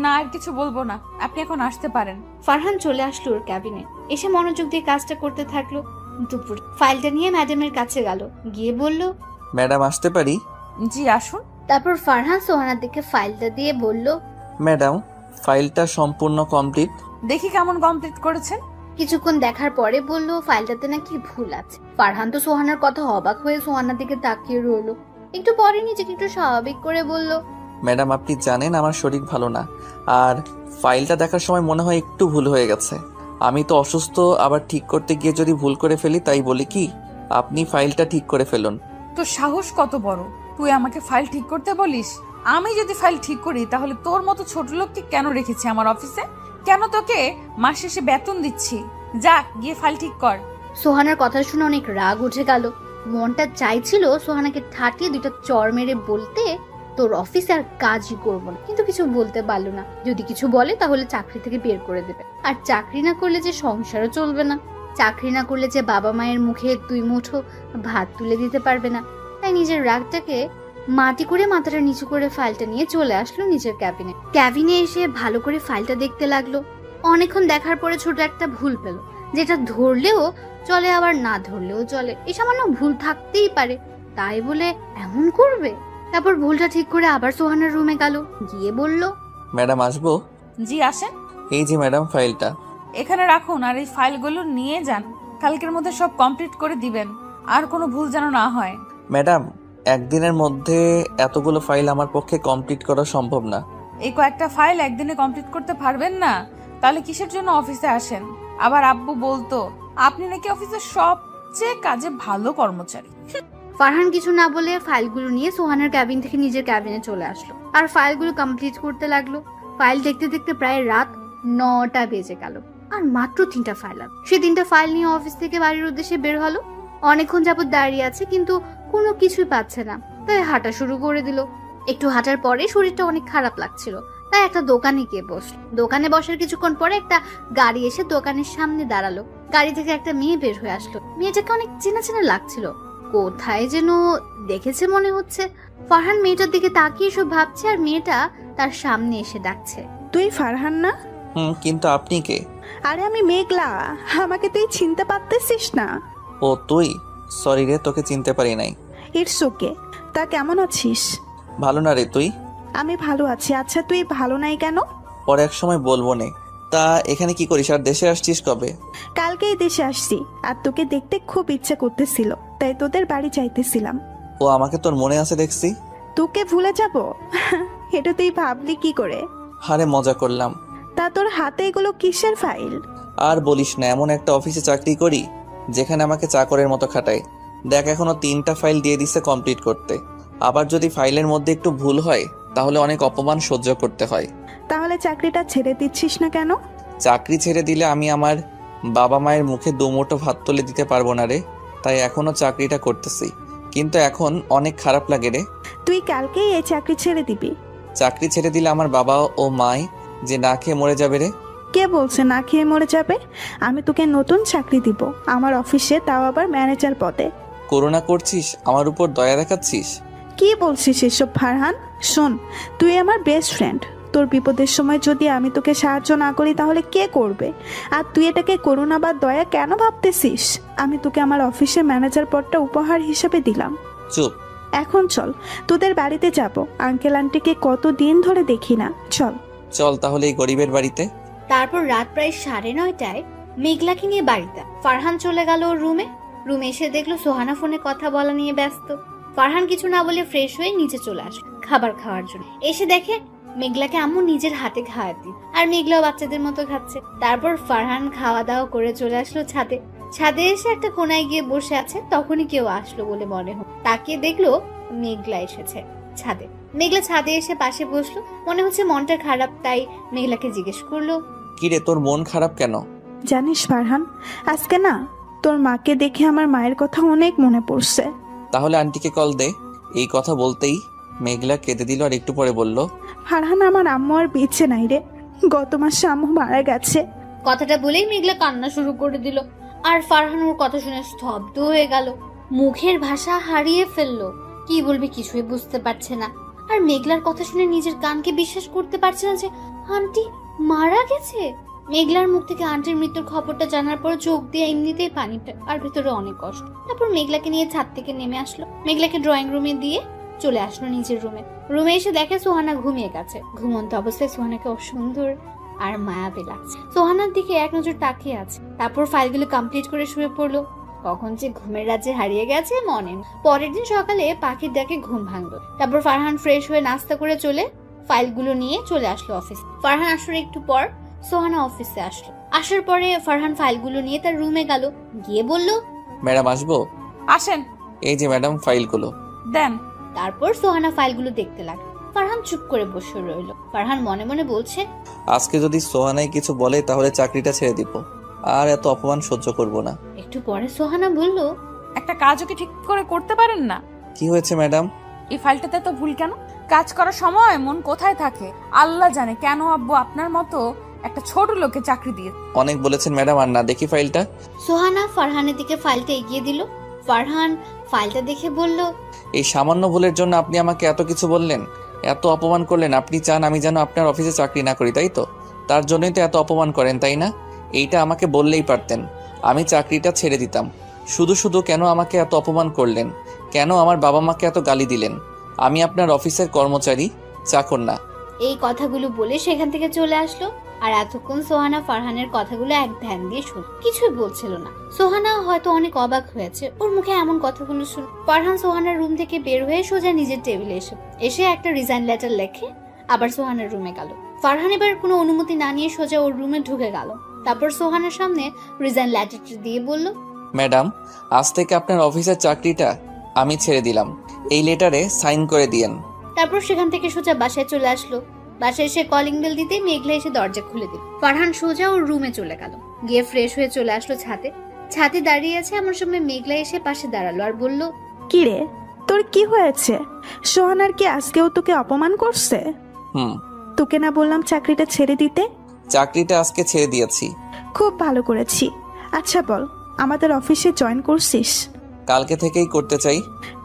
না, আর কিছু বলবো না, আপনি এখন আসতে পারেন। ফারহান চলে আসলো ওর ক্যাবিনে, এসে মনোযোগ দিয়ে কাজটা করতে থাকলো। দুপুর ফাইলটা নিয়ে ম্যাডামের কাছে গেল, গিয়ে বলল, ম্যাডাম আসতে পারি? জি আসুন। তারপর ফারহান সোহানার দিকে ফাইলটা দিয়ে বলল, ম্যাডাম, ফাইলটা সম্পূর্ণ কমপ্লিট। দেখি কেমন কমপ্লিট করেছেন। কিছুক্ষণ দেখার পরে বলল, ফাইলটাতে নাকি ভুল আছে। ফারহান তো সোহানার কথা অবাক হয়ে সোহানার দিকে তাকিয়ে রইলো। একটু পরে নিজেকে একটু স্বাভাবিক করে বলল, ম্যাডাম, আপনি জানেন আমার শরীর ভালো না, আর ফাইলটা দেখার সময় মনে হয় একটু ভুল হয়ে গেছে। আমি তো অসুস্থ, আবার ঠিক করতে গিয়ে যদি ভুল করে ফেলি, তাই বলি কি আপনি ফাইলটা ঠিক করে ফেলুন। তোর সাহস কত বড়, তুই আমাকে ফাইল ঠিক করতে বলিস? আমি যদি ফাইল ঠিক করি তাহলে তোর মতো ছোট লোককে কেন রেখেছি আমার অফিসে? কেন তোকে মাস শেষে বেতন দিচ্ছি? যা গিয়ে ফাইল ঠিক কর। সোহানার কথা শুনে অনেক রাগ উঠে গেল। মনটা চাইছিল সোহানাকে ঠাটিয়ে দুটো চড় মেরে বলতে, তোর অফিসে আর কাজই করবো না, কিন্তু কিছু বলতে পারলো না। যদি কিছু বলে তাহলে চাকরি থেকে বের করে দেবে, আর চাকরি না করলে যে সংসারও চলবে না, চাকরি না করলে যে বাবা মায়ের মুখে 2 মুঠো ভাত তুলে দিতে পারবে না। তাই নিজের রাগটাকে মাটি করে মাথাটা নিচু করে ফাইলটা নিয়ে চলে আসলো নিজের ক্যাবিনে এসে ভালো করে ফাইলটা দেখতে লাগলো। অনেকক্ষণ দেখার পরে ছোট একটা ভুল পেল, যেটা ধরলেও চলে আবার না ধরলেও চলে। এই সামান্য ভুল থাকতেই পারে, তাই বলে এমন করবে? তারপর ভুলটা ঠিক করে আবার সোহানার রুমে গেল, গিয়ে বলল, ম্যাডাম আসবো? জি আসেন। এই যে ম্যাডাম, ফাইলটা এখানে রাখুন আর এই ফাইলগুলো নিয়ে যান, কালকের মধ্যে সব কমপ্লিট করে দিবেন, আর কোনো ভুল যেন না হয়। ম্যাডাম, একদিনের মধ্যে এতগুলো ফাইল আমার পক্ষে কমপ্লিট করা সম্ভব না। এই কয়েকটা ফাইল একদিনে কমপ্লিট করতে পারবেন না? তাহলে কিসের জন্য অফিসে আসেন? আবার আব্বু বলতো আপনি নাকি অফিসের সবচেয়ে কাজে ভালো কর্মচারী। ফারহান কিছু না বলে ফাইলগুলো নিয়ে সোহানার ক্যাবিন থেকে নিজের ক্যাবিনে চলে আসলো আর ফাইলগুলো কমপ্লিট করতে লাগলো। ফাইল দেখতে দেখতে প্রায় রাত 9টা বেজে গেল আর মাত্র 3টা ফাইল আছে। সে 3টা ফাইল নিয়ে অফিস থেকে বাড়ির উদ্দেশ্যে বের হলো। অনেকক্ষণ যাবত দাঁড়িয়ে আছে কিন্তু কোনো কিছুই পাচ্ছে না, তাই হাঁটা শুরু করে দিল। একটু হাঁটার পরে শরীরটা অনেক খারাপ লাগছিল, তাই একটা দোকানে গিয়ে বসলো। দোকানে বসার কিছুক্ষণ পরে একটা গাড়ি এসে দোকানের সামনে দাঁড়ালো। গাড়ি থেকে একটা মেয়ে বের হয়ে আসলো। মেয়েটাকে অনেক চেনা চেনা লাগছিল, কোথায় যেন দেখেছে মনে হচ্ছে। ফারহান মেয়েটার দিকে তাকিয়ে সব ভাবছে আর মেয়েটা তার সামনে এসে ডাকছে, তুই ফারহান না? কিন্তু আপনি কে? আরে আমি মেঘলা, আমাকে তুই চিনতে পারতেছিস না? ও তুই? সরি রে, তোকে চিনতে পারি নাই। It's okay. তা কেমন আছিস? ভালো না রে, তুই? আমি ভালো আছি। আচ্ছা তুই ভালো নাই কেন? পরে এক সময় বলবো নে। তা এখানে কি করিস আর দেশে আসছিস কবে? কালকেই দেশে আসছি, আর তোকে দেখতে খুব ইচ্ছে করতেছিল, তাই তোদের বাড়ি চাইতেছিলাম। ও আমাকে তোর মনে আছে দেখছি। তোকে ভুলে যাব? এটা তুই ভাবলি কি করে? হারে মজা করলাম। তা তোর হাতে এগুলো কিসের ফাইল? আর বলিস না, এমন একটা অফিসে চাকরি করি যেখানে আমাকে চাকরের মতো খাটায়। দেখ, এখনো 3টা ফাইল দিয়ে দিছে কমপ্লিট করতে। আবার যদি ফাইলের মধ্যে একটু ভুল হয় তাহলে অনেক অপমান সহ্য করতে হয়। তাহলে চাকরিটা ছেড়ে দিচ্ছিস না কেন? চাকরি ছেড়ে দিলে আমি আমার বাবা মায়ের মুখে দুমুঠো ভাত তুলে দিতে পারবো না রে, তাই এখনো চাকরিটা করতেছি। কিন্তু এখন অনেক খারাপ লাগে রে। তুই কালকেই এই চাকরি ছেড়ে দিবি? চাকরি ছেড়ে দিলে আমার বাবা ও মাই যে না খেয়ে মরে যাবে রে। কে বলছে না খেয়ে মরে যাবে? আমি তোকে নতুন চাকরি দিব আমার অফিসে, তাও আবার ম্যানেজার পদে। করুণা করছিস, আমার উপর দয়া দেখাচ্ছিস? কি বলছিস এসব ফারহান? শোন, তুই আমার বেস্ট ফ্রেন্ড। তোর বিপদের সময় যদি আমি তোকে সাহায্য না করি তাহলে কে করবে? আর তুই এটাকে করুণা বা দয়া কেন ভাবতেছিস? আমি তোকে আমার অফিসে ম্যানেজার পদটা উপহার হিসেবে দিলাম। চুপ। এখন চল, তোদের বাড়িতে যাব। আঙ্কেল আন্টিকে কতদিন ধরে দেখি না। চল। চল তাহলে এই গরিবের বাড়িতে। তারপর রাত প্রায় 9:30টায় মেঘলাকে নিয়ে বাড়িতে ফারহান চলে গেল ওর রুমে। রুমে এসে দেখলো সোহানা ফোনে কথা বলা নিয়ে ব্যস্ত। ফারহান কিছু না বলে ফ্রেশ হয়ে নিচে চলে আসলো খাবার খাওয়ার জন্য। এসে দেখে মেঘলাকে আম্মু নিজের হাতে খাওয়াতে, আর মেঘলাও বাচ্চাদের মতো খাচ্ছে। তারপর ফারহান খাওয়া দাওয়া করে চলে আসলো ছাদে। ছাদে এসে একটা কোনায় গিয়ে বসে আছে। তখনই কেউ আসলো বলে মনে হলো। তাকিয়ে দেখলো মেঘলা এসেছে ছাদে। মেঘলা ছাদে এসে পাশে বসলো। মনে হচ্ছে মনটা খারাপ, তাই মেঘলাকে জিজ্ঞেস করলো, কিরে তোর মন খারাপ কেন? জানিস ফারহান, আজকে না তোর মাকে দেখে আমার মায়ের কথা অনেক মনে পড়ছে। তাহলে আন্টিকে কল দে। এই কথা বলতেই মেঘলা কেঁদে দিল আর একটু পরে বলল, ফারহান, আমার আম্মু আর বেঁচে নাই রে। গত মাসে আম্মু মারা গেছে। কথাটা বলেই মেঘলা কান্না শুরু করে দিল। আর ফারহান ওর কথা শুনে স্তব্ধ হয়ে গেল। মুখের ভাষা হারিয়ে ফেললো। কি বলবে কিছুই বুঝতে পারছে না। আর মেঘলার কথা শুনে নিজের কানকে বিশ্বাস করতে পারছে না যে আন্টি মারা গেছে। মেঘলার মুখ থেকে আন্টির মৃত্যুর খবরটা জানার পর চোখ দিয়ে এমনিতেই পানি, আর ভেতরে অনেক কষ্ট। তারপর মেঘলাকে নিয়ে ছাদ থেকে নেমে আসলো। মেঘলাকে ড্রয়িং রুমে দিয়ে চলে আসলো নিজের রুমে। রুমে এসে দেখে সোহানা ঘুমিয়ে গেছে। ঘুমন্ত অবস্থায় সোহানাকে অসুন্দর আর মায়াবী লাগছে। সোহানার দিকে এক নজর তাকিয়ে আছে। তারপর ফাইলগুলো কমপ্লিট করে শুয়ে পড়লো। কখন যে ঘুমের রাজ্যে হারিয়ে গেছে মনে নেই। পরের দিন সকালে পাখির ডাকে ঘুম ভাঙলো। তারপর ফারহান ফ্রেশ হয়ে নাস্তা করে ফাইলগুলো নিয়ে চলে আসলো অফিস। ফারহান আসার একটু পর সোহানা অফিসে আসলো। আসার পরে ফারহান ফাইলগুলো নিয়ে তার রুমে গেল। গিয়ে বলল, ম্যাডাম আসবো? আসেন। এই যে ম্যাডাম ফাইলগুলো। দেন। তারপর সোহানা ফাইলগুলো দেখতে লাগলো। ফারহান চুপ করে বসে রইল। ফারহান মনে মনে বলছে, আজকে যদি সোহানাই কিছু বলে তাহলে চাকরিটা ছেড়ে দিব, আর এত অপমান সহ্য করব না। একটু পরে সোহানা বলল, একটা কাজও কি ঠিক করে করতে পারেন না? কি হয়েছে ম্যাডাম? এই ফাইলটাতে তো ভুল কেন? কাজ করার সময় মন কোথায় থাকে আল্লাহ জানে। কেন আব্বু আপনার মতো একটা ছোট লোককে চাকরি দিয়ে? অনেক বলেছেন ম্যাডাম, আর না দেখি ফাইলটা। সোহানা ফারহানের দিকে ফাইলটা এগিয়ে দিল। ফারহান ফাইলটা দেখে বলল, এই সামান্য ভুলের জন্য আপনি আমাকে এত কিছু বললেন, এত অপমান করলেন। আপনি চান আমি যেন আপনার অফিসে চাকরি না করি, তাই তো? তার জন্যই তো এত অপমান করেন, তাই না? এইটা আমাকে বললেই পারতেন, আমি চাকরিটা ছেড়ে দিতাম। শুধু শুধু কেন আমাকে এত অপমান করলেন? কেন আমার বাবা মাকে এত গালি দিলেন? আমি আপনার অফিসের কর্মচারী, চাকর না। এই কথাগুলো বলে সেখান থেকে চলে আসলো। আর এতক্ষণ সোহানা ফারহানের কথাগুলো এক ধ্যান দিয়ে শুন, কিছুই বলছিল না। সোহানা হয়তো অনেক অবাক হয়েছে ওর মুখে এমন কথাগুলো শুনে। ফারহান সোহানার রুম থেকে বের হয়ে সোজা নিজের টেবিলে এসে একটা রিজাইন লেটার লেখে আবার সোহানার রুমে গেল। ফারহান এবার কোনো অনুমতি না নিয়ে সোজা ওর রুমে ঢুকে গেল। তারপর সোহানার সামনে রিজাইন লেটারটি দিয়ে বলল, ম্যাডাম, আজ থেকে আপনার অফিসের চাকরিটা আমি ছেড়ে দিলাম। এই লেটারে সাইন করে দিয়েন। তারপর সেখান থেকে সোজা বাসায় চলে আসলো। বাসায় এসে কলিং বেল দিতে মেঘলা এসে দরজা খুলে দিল। ফারহান সোজা ওর রুমে চলে গেল। গিয়ে ফ্রেশ হয়ে চলে আসলো ছাদে। ছাদে দাঁড়িয়ে আছে এমন সময় মেঘলা এসে পাশে দাঁড়ালো আর বলল, কি রে, তোর কি হয়েছে? সোহানার কি আজকেও তোকে অপমান করছে? তোকে না বললাম চাকরিটা ছেড়ে দিতে? চাকরিটা আজকে ছেড়ে দিয়েছি। খুব ভালো করেছি। আচ্ছা বল, আমাদের অফিসে জয়েন করছিস? কালকে থেকেই করতে চাই।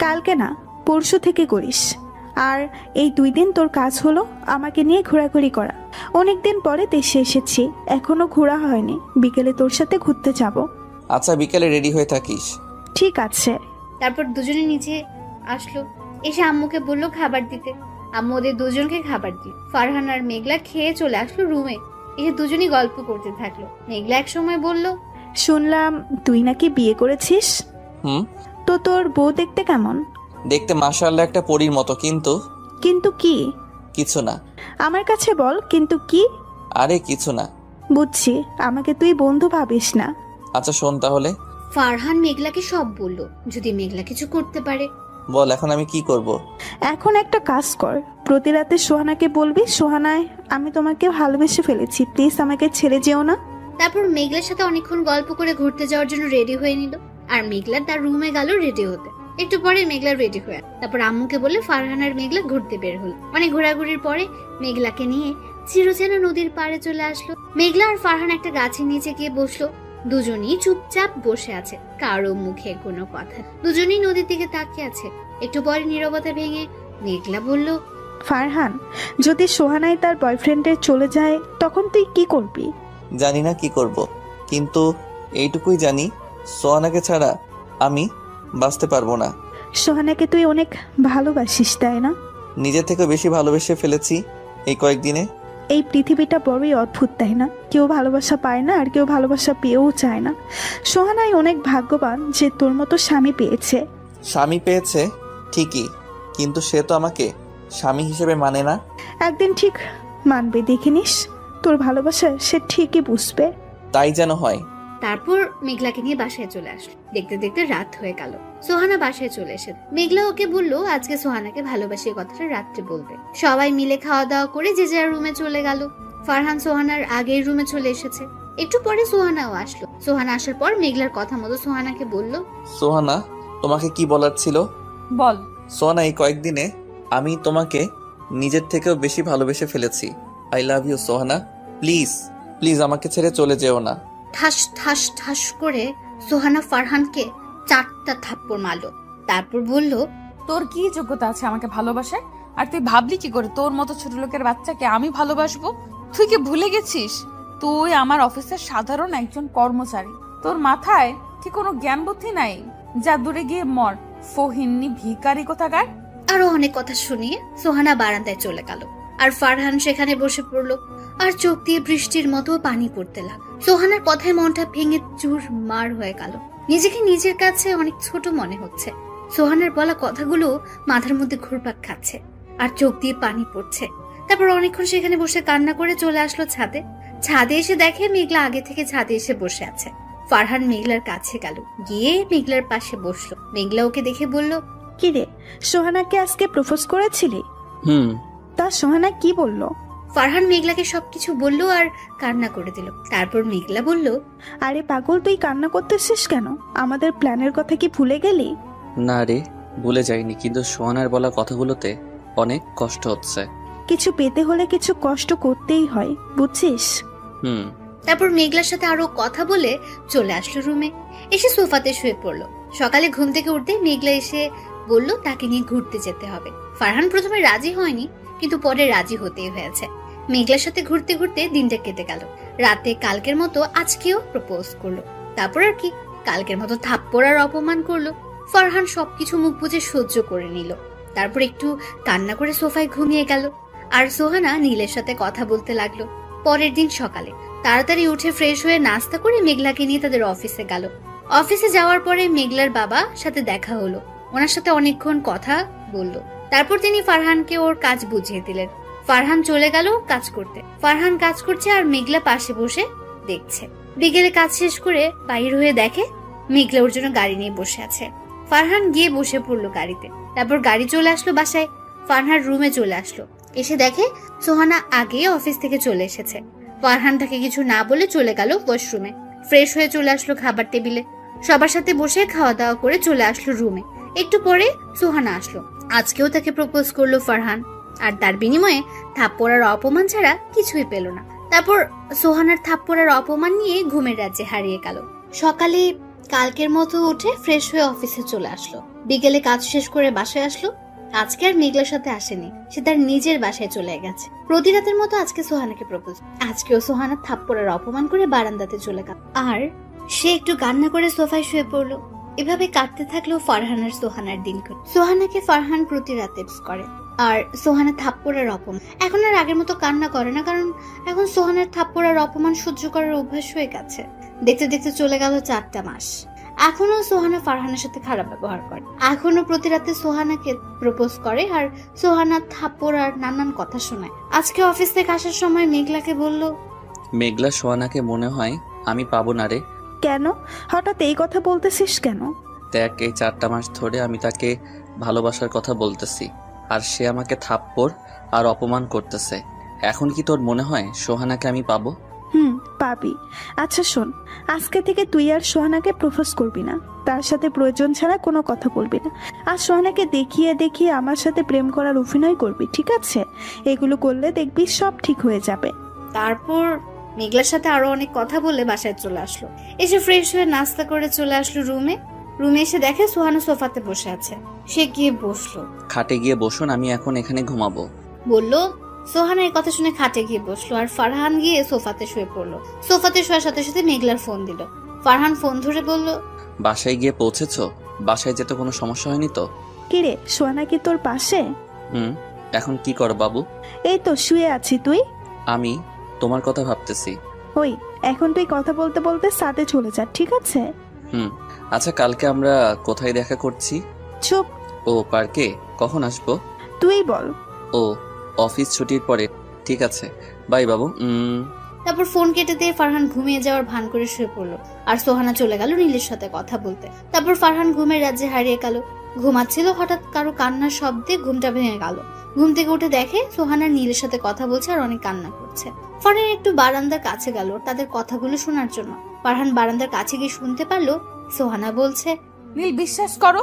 কালকে না, পরশু থেকে করিস। আর এই 2 দিন তোর কাজ হলো আমাকে নিয়ে ঘোরাঘুরি করা। অনেকদিন পরে দেশে এসেছি, এখনো ঘোরা হয়নি। বিকেলে তোর সাথে ঘুরতে যাব। আচ্ছা, বিকেলে রেডি হয়ে থাকিস। ঠিক আছে। তারপর দুজনে নিচে আসলো। এসে আম্মুকে বললো খাবার দিতে। আম্মু ওদের দুজনকে খাবার দিল। ফারহান আর মেঘলা খেয়ে চলে আসলো রুমে। এসে দুজনই গল্প করতে থাকলো। মেঘলা এক সময় বলল, শুনলাম তুই নাকি বিয়ে করেছিস। তো তোর বউ দেখতে কেমন? দেখতে মাশাআল্লাহ একটা পরীর মতো, কিন্তু কিন্তু কি? কিছু না। আমার কাছে বল, কিন্তু কি? আরে কিছু না। বুঝছি, আমাকে তুই বন্ধু ভাবিস না। আচ্ছা শোন তাহলে। ফারহান মেঘলাকে সব বলল, যদি মেঘলা কিছু করতে পারে। বল এখন আমি কি করব? এখন একটা কাজ কর, প্রতি রাতে সোহানাকে বলবি, সোহানায় আমি তোমাকে ভালোবেসে ফেলেছি, প্লিজ আমাকে ছেড়ে যেও না। তারপর মেঘলার সাথে অনেকক্ষণ গল্প করে ঘুরতে যাওয়ার জন্য রেডি হয়ে নিল। আর মেঘলা তার রুমে গেল রেডি হতে। একটু পরে মেঘলা রেডি হয়ে তারপর আম্মুকে বলে ফারহান আর মেঘলা ঘুরতে বের হলো। অনেক ঘোরাঘুরির পরে মেঘলাকে নিয়ে চিরচেনা নদীর পাড়ে চলে আসলো। মেঘলা আর ফারহান একটা গাছের নিচে গিয়ে বসলো। দুজনেই চুপচাপ বসে আছে, কারো মুখে কোনো কথা। দুজনেই নদীর দিকে তাকিয়ে আছে। একটু পরে নীরবতা ভেঙে মেঘলা বলল, ফারহান, যদি সোহানাই তার বয়ফ্রেন্ডের চলে যায় তখন তুই কি করবি? জানি না কি করব, কিন্তু এইটুকুই জানি সোহানাকে ছাড়া আমি বাঁচতে পারবো না। সোহানাকে তুই অনেক ভালোবাসিস, তাই না? নিজের থেকে বেশি ভালোবেসে ফেলেছি এই কয়েকদিনে। এই পৃথিবীটা বড়ই অদ্ভুত, তাই না? কেউ ভালোবাসা পায় না আর কেউ ভালোবাসা পেয়েও চায় না। সোহানাই অনেক ভাগ্যবান যে তোর মতো স্বামী পেয়েছে। স্বামী পেয়েছে ঠিকই, কিন্তু সে তো আমাকে স্বামী হিসেবে মানে না। একদিন ঠিক মানবে, দেখে নিস। তোর ভালোবাসা সে ঠিকই বুঝবে। তাই যেন হয়। তারপর মেঘলাকে নিয়ে বাসায় চলে আসলো। দেখতে দেখতে রাত হয়ে গেল। সোহানা বাসায় চলে এসে মেঘলা ওকে বললো আজকে সোহানাকে ভালোবাসি কথাটা রাত্রে বলবে। সবাই মিলে খাওয়া দাওয়া করে যে যার রুমে চলে গেল। ফারহান সোহানার আগের রুমে চলে এসেছে। একটু পরে সোহানাও আসলো। সোহানা আসার পর মেঘলার কথা মতো সোহানাকে বলল, সোহানা, তোমাকে কি বলার ছিল? বল। সোহানা, এই কয়েকদিনে আমি তোমাকে নিজের থেকেও বেশি ভালোবেসে ফেলেছি। I love you Sohana, please please আমাকে ছেড়ে চলে যেও না। ঠাস ঠাস ঠাস করে সোহানা ফারহানকে 4টা থাপ্পড় মারলো। তারপর বলল, তোর কি যোগ্যতা আছে আমাকে ভালোবাসার? আর তুই ভাবলি কি করে তোর মতো ছোট লোকের বাচ্চাকে আমি ভালোবাসবো? তুই কি ভুলে গেছিস তুই আমার অফিসের সাধারণ একজন কর্মচারী? তোর মাথায় কি কোনো জ্ঞান বুদ্ধি নাই? যা দূরে গিয়ে মর, ফহিন্নি ভিখারি কোথাকার। আরো অনেক কথা শুনিয়ে সোহানা বারান্দায় চলে গেল। আর ফারহান সেখানে বসে পড়লো। আর চোখ দিয়ে বৃষ্টির মতো পানি পড়তে লাগলো। সোহানার কথায় মনটা ভেঙে চুর মার হয়ে গেল। নিজেকে নিজের কাছে অনেক ছোট মনে হচ্ছে। সোহানার বলা কথাগুলো মাথার মধ্যে ঘুরপাক খাচ্ছে আর চোখ দিয়ে পানি পড়ছে। তারপর অনেকক্ষণ সেখানে বসে কান্না করে চলে আসলো ছাদে। ছাদে এসে দেখে মেঘলা আগে থেকে ছাদে এসে বসে আছে। ফারহান মেঘলার কাছে গেল, গিয়ে মেঘলার পাশে বসলো। মেঘলা ওকে দেখে বলল, কি রে, সোহানাকে আজকে প্রপোজ করেছিলি? হুম। তা সোহানা কি বললো? ফারহান মেঘলাকে সবকিছু বলল আর কান্না করে দিল। তারপর মেঘলা বলল, আরে পাগল, তুই কান্না করতেছিস কেন? আমাদের প্ল্যানের কথা কি ভুলে গেলি? না রে, ভুলে যাইনি, কিন্তু সোহানার বলা কথাগুলোতে অনেক কষ্ট হচ্ছে। কিছু পেতে হলে কিছু কষ্ট করতেই হয়, বুঝছিস? হুম। তারপর মেঘলার সাথে আরো কথা বলে চলে আসলো রুমে। এসে সোফাতে শুয়ে পড়লো। সকালে ঘুম থেকে উঠতে মেঘলা এসে বলল তাকে নিয়ে ঘুরতে যেতে হবে। ফারহান প্রথমে রাজি হয়নি, কিন্তু পরে রাজি হতেই হয়েছে। মেঘলার সাথে ঘুরতে ঘুরতে দিনটা কেটে গেল। রাতে কালকের মতো আজকেও প্রপোজ করলো। তারপর আর কি, কালকের মতো থাপ্পড় আর অপমান করলো। ফারহান সবকিছু মুখ বুজে সহ্য করে নিল। তারপর একটু কান্না করে সোফায় ঘুমিয়ে গেল। আর সোহানা নীলের সাথে কথা বলতে লাগলো। পরের দিন সকালে তাড়াতাড়ি উঠে ফ্রেশ হয়ে নাস্তা করে মেঘলাকে নিয়ে তাদের অফিসে গেল। অফিসে যাওয়ার পরে মেঘলার বাবা সাথে দেখা হলো। ওনার সাথে অনেকক্ষণ কথা বললো। তারপর তিনি ফারহানকে ওর কাজ বুঝিয়ে দিলেন। ফারহান চলে গেল কাজ করতে। ফারহান কাজ করছে আর মেঘলা পাশে বসে দেখছে। বিকেলে কাজ শেষ করে বাইর হয়ে দেখে মেঘলা ওর জন্য গাড়ি নিয়ে বসে আছে। ফারহান গিয়ে বসে পড়লো গাড়িতে। তারপর গাড়ি চলে আসলো বাসায়। ফারহান রুমে চলে আসলো। এসে দেখে সোহানা আগে অফিস থেকে চলে এসেছে। ফারহান তাকে কিছু না বলে চলে গেল ওয়াশরুমে। ফ্রেশ হয়ে চলে আসলো খাবার টেবিলে। সবার সাথে বসে খাওয়া দাওয়া করে চলে আসলো রুমে। একটু পরে সোহানা আসলো। আজকেও তাকে প্রপোজ করলো ফারহান, আর তার বিনিময়ে থাপ্পড় আর অপমান ছাড়া কিছুই পেল না। তারপর সোহানার থাপ্পড় আর অপমান নিয়ে ঘুমের রাজ্যে হারিয়ে গেল। সকালে কালকের মতো উঠে ফ্রেশ হয়ে অফিসে চলে আসলো। বিকেলে কাজ শেষ করে বাসায় আসলো। আজকে আর মেঘলার সাথে আসেনি, সে তার নিজের বাসায় চলে গেছে। প্রতি রাতের মতো আজকে সোহানাকে প্রপোজ। আজকেও সোহানা থাপ্পড় আর অপমান করে বারান্দাতে চলে গেল। আর সে একটু কান্না করে সোফায় শুয়ে পড়লো। এভাবে কাটতে থাকলো ফারহান আর সোহানার দিন। সোহানাকে ফারহান প্রতি রাতে করে, আর সোহানা থাপ্পড় আর অপমান। এখন আর আগের মতো কান্না করে না, কারণ এখন সোহানার থাপ্পড় আর অপমান সহ্য করার অভ্যাস হয়ে গেছে। দেখতে দেখতে চলে গেল 4টা মাস। এখনো সোহানা ফারহানের সাথে খারাপ ব্যবহার করে। এখনো প্রতি রাতে সোহানাকে প্রপোজ করে আর সোহানা থাপ্পড় আর নানান কথা শোনায়। আজকে অফিস থেকে আসার সময় মেঘলাকে বলল, মেঘলা সোহানাকে মনে হয় আমি পাবো না রে। কেন হঠাৎ এই কথা বলতেছিস কেন? দেখ, এই 4টা মাস ধরে আমি তাকে ভালোবাসার কথা বলতেছি, আর সে আমাকে থাপ্পড় আর অপমান করতেছে। এখন কি তোর মনে হয় সোহানাকে আমি পাবো? পাবি। আচ্ছা শোন, আজকে থেকে তুই আর সোহানাকে প্রপোজ করবি না, তার সাথে প্রয়োজন ছাড়া কোনো কথা বলবি না, আর সোহানাকে দেখিয়ে দেখিয়ে আমার সাথে প্রেম করার অভিনয় করবি, ঠিক আছে? এগুলো করলে দেখবি সব ঠিক হয়ে যাবে। তারপর মেঘলার সাথে আরো অনেক কথা বলে বাসায় চলে আসলো। এসে ফ্রেশ হয়ে নাস্তা করে চলে আসলো রুমে এসে দেখে সোহানা সোফাতে বসে আছে। সে গিয়ে বসলো। খাটে গিয়ে বসুন, আমি এখন এখানে ঘুমাবো। বললো। সোহানা এই কথা শুনে খাটে গিয়ে বসলো, আর ফারহান গিয়ে সোফাতে শুয়ে পড়লো। সোফাতে শোয়ার সাথে সাথে মেঘলার ফোন দিল। ফারহান ফোন ধরে বলল, বাসায় গিয়ে পৌঁছেছো? বাসায় যেতে কোনো সমস্যা হয়নি তো? কিরে, সোহানা কি তোর পাশে? এখন কি করো বাবু? এই তো শুয়ে আছি। তুই? আমি তোমার কথা ভাবতেছি। ওই, এখন তুই কথা বলতে বলতে সাথে চলে যা, ঠিক আছে? আচ্ছা, কালকে আমরা কোথায় দেখা করছি? চুপ। ও, পার্কে। কখন আসবো? তুই বল। ও, অফিস ছুটির পরে। ঠিক আছে, বাই বাবু। তারপর ফোন কেটে দিয়ে ফারহান ঘুমিয়ে যাওয়ার ভান করে শুয়ে পড়লো, আর সোহানা চলে গেল নীলের সাথে কথা বলতে। তারপর ফারহান ঘুমের রাজ্যে হারিয়ে গেল। ঘুমাচ্ছিল, হঠাৎ কারো কান্নার শব্দে ঘুমটা ভেঙে গেল। ঘুম থেকে উঠে দেখে সোহানা নীলের সাথে কথা বলছে আর অনেক কান্না করছে। ফারহান একটু বারান্দার কাছে গেল তাদের কথাগুলো শোনার জন্য। ফারহান বারান্দার কাছে গিয়ে শুনতে পারলো সোহানা বলছে, নীল, বিশ্বাস করো,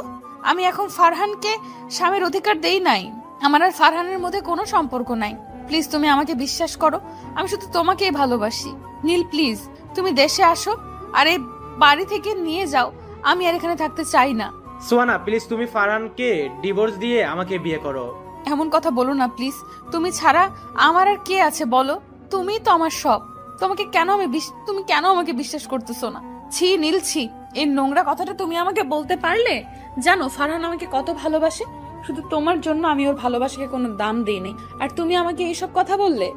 আমি এখন ফারহানকে স্বামীর অধিকার দেই নাই। আমার আর ফারহানের মধ্যে কোনো সম্পর্ক নাই। প্লিজ তুমি আমাকে বিশ্বাস করো, আমি শুধু তোমাকেই ভালোবাসি। নীল প্লিজ, তুমি দেশে আসো আর এই বাড়ি থেকে নিয়ে যাও। আমি আর এখানে থাকতে চাই না। সোহানা প্লিজ, তুমি ফারহানকে ডিভোর্স দিয়ে আমাকে বিয়ে করো। এমন কথা বলো না প্লিজ। তুমি ছাড়া আমার আর কে আছে বলো? তুমিই তো আমার সব। তুমি কেন আমাকে বিশ্বাস করতেছো না? ছি নীল, ছি। এই নোংরা কথাটা তুমি আমাকে বলতে পারলে? জানো ফারহান আমাকে কত ভালোবাসে। শুধু তোমার জন্য আমি ওর ভালোবাসাকে কোনো দাম দিইনি, আর তুমি আমাকে এইসব কথা বললে?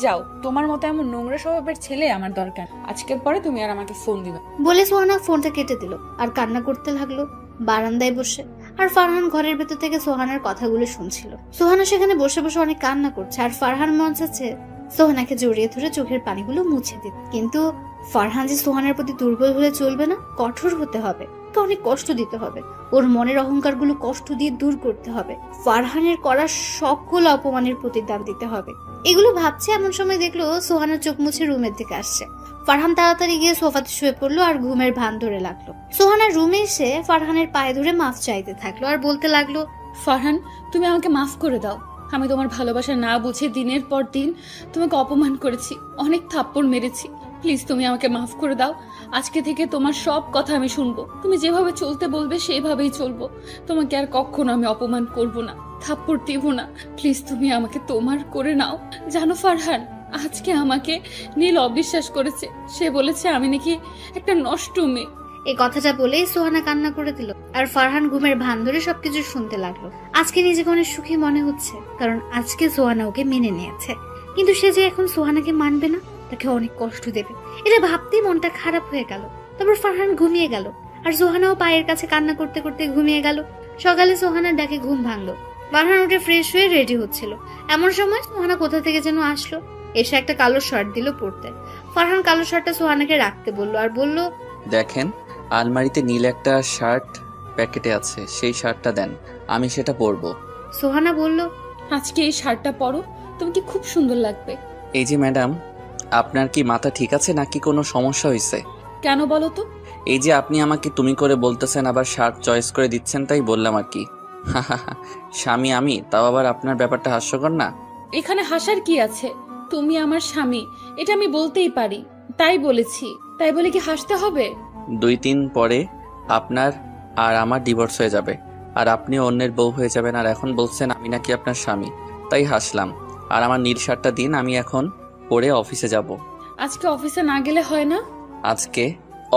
যাও, তোমার মতো এমন নোংরা স্বভাবের ছেলে আমার দরকার। আজকের পরে তুমি আর আমাকে ফোন দিবে। বলে সোহানা ফোনটা কেটে দিল আর কান্না করতে লাগলো বারান্দায় বসে। আর ফারহান ঘরের ভেতর থেকে সোহানার কথাগুলো শুনছিল। সোহানা সেখানে বসে বসে অনেক কান্না করছে, আর ফারহান মন চাচ্ছে সোহানাকে জড়িয়ে ধরে চোখের পানিগুলো মুছে দিতে। কিন্তু ফারহান যে সোহানার প্রতি দুর্বল হলে চলবে না, কঠোর হতে হবে, তো অনেক কষ্ট দিতে হবে। ওর মনের অহংকারগুলো কষ্ট দিয়ে দূর করতে হবে। ফারহানের করা সকল অপমানের প্রতিদান দিতে হবে। এগুলো ভাবছে এমন সময় দেখলো সোহানা চোখ মুছে রুমের দিকে আসছে। ফারহান তাড়াতাড়ি গিয়ে সোফাতে শুয়ে পড়লো আর ঘুমের ভান ধরে লাগলো। সোহানা রুমে এসে ফারহানের পায়ে ধরে মাফ চাইতে থাকলো আর বলতে লাগলো, ফারহান, তুমি আমাকে মাফ করে দাও। আমি তোমার ভালোবাসা না বুঝে দিনের পর দিন তোমাকে অপমান করেছি, অনেক থাপ্পড় মেরেছি। প্লিজ তুমি আমাকে মাফ করে দাও। আজকে থেকে তোমার সব কথা আমি শুনবো। তুমি যেভাবে চলতে বলবে সেইভাবেই চলবো। তোমাকে আর কখনো আমি অপমান করব না, থাপ্পড় দিব না। প্লিজ তুমি আমাকে তোমার করে নাও। জানো ফারহান, আজকে আমাকে নীল অবিশ্বাস করেছে। সে বলেছে আমি নাকি একটা নষ্ট মেয়ে। এই কথাটা বলেই সোহানা কান্না করে দিল, আর ফারহান ঘুমের ভান ধরে সবকিছু শুনতে লাগলো। আজকে নিজেকে অনেক সুখী মনে হচ্ছে, কারণ আজকে সোহানা ওকে মেনে নিয়েছে। কিন্তু সে যে এখন সোহানাকে মানবে না, তাকে অনেক কষ্ট দেবে, এটা ভাবতেই মনটা খারাপ হয়ে গেল। তারপর ফারহান ঘুমিয়ে গেল, আর সোহানাও পায়ের কাছে কান্না করতে করতে ঘুমিয়ে গেল। সকালে সোহানার ডাকে ঘুম ভাঙলো। ফারহান উঠে ফ্রেশ হয়ে রেডি হচ্ছিল। এমন সময় সোহানা কোথা থেকে যেন আসলো, এসে একটা কালো শার্ট দিল পরতে। ফারহান কালো শার্টটা সোহানাকে রাখতে বললো, আর বলল, দেখেন, আলমারিতে নীল একটা শার্ট প্যাকেটে আছে, সেই শার্টটা দেন, আমি সেটা পরবো। সোহানা বলল, আজকে এই শার্টটা পরো, তোমাকে খুব সুন্দর লাগবে। এই যে ম্যাডাম, আপনার কি মাথা ঠিক আছে নাকি কোনো সমস্যা হয়েছে? কেন বলো তো? এই যে আপনি আমাকে তুমি করে বলতেছেন, আবার শার্ট চয়েস করে দিচ্ছেন, তাই বললাম আর কি। স্বামী আমি, তাও আবার আপনার ব্যাপারটা হাস্যকর না? এখানে হাসার কি আছে? তুমি আমার স্বামী, এটা আমি বলতেই পারি, তাই বলেছি। তাই বলে কি হাসতে হবে? 2-3 পরে আপনার আর আমার ডিভোর্স হয়ে যাবে, আর আপনি অন্যের বউ হয়ে যাবেন, আর এখন বলছেন আমি নাকি আপনার স্বামী, তাই হাসলাম। আর আমার নীল শার্টটা দিন, আমি এখন পরে অফিসে যাব। আজকে অফিসে না গেলে হয় না? আজকে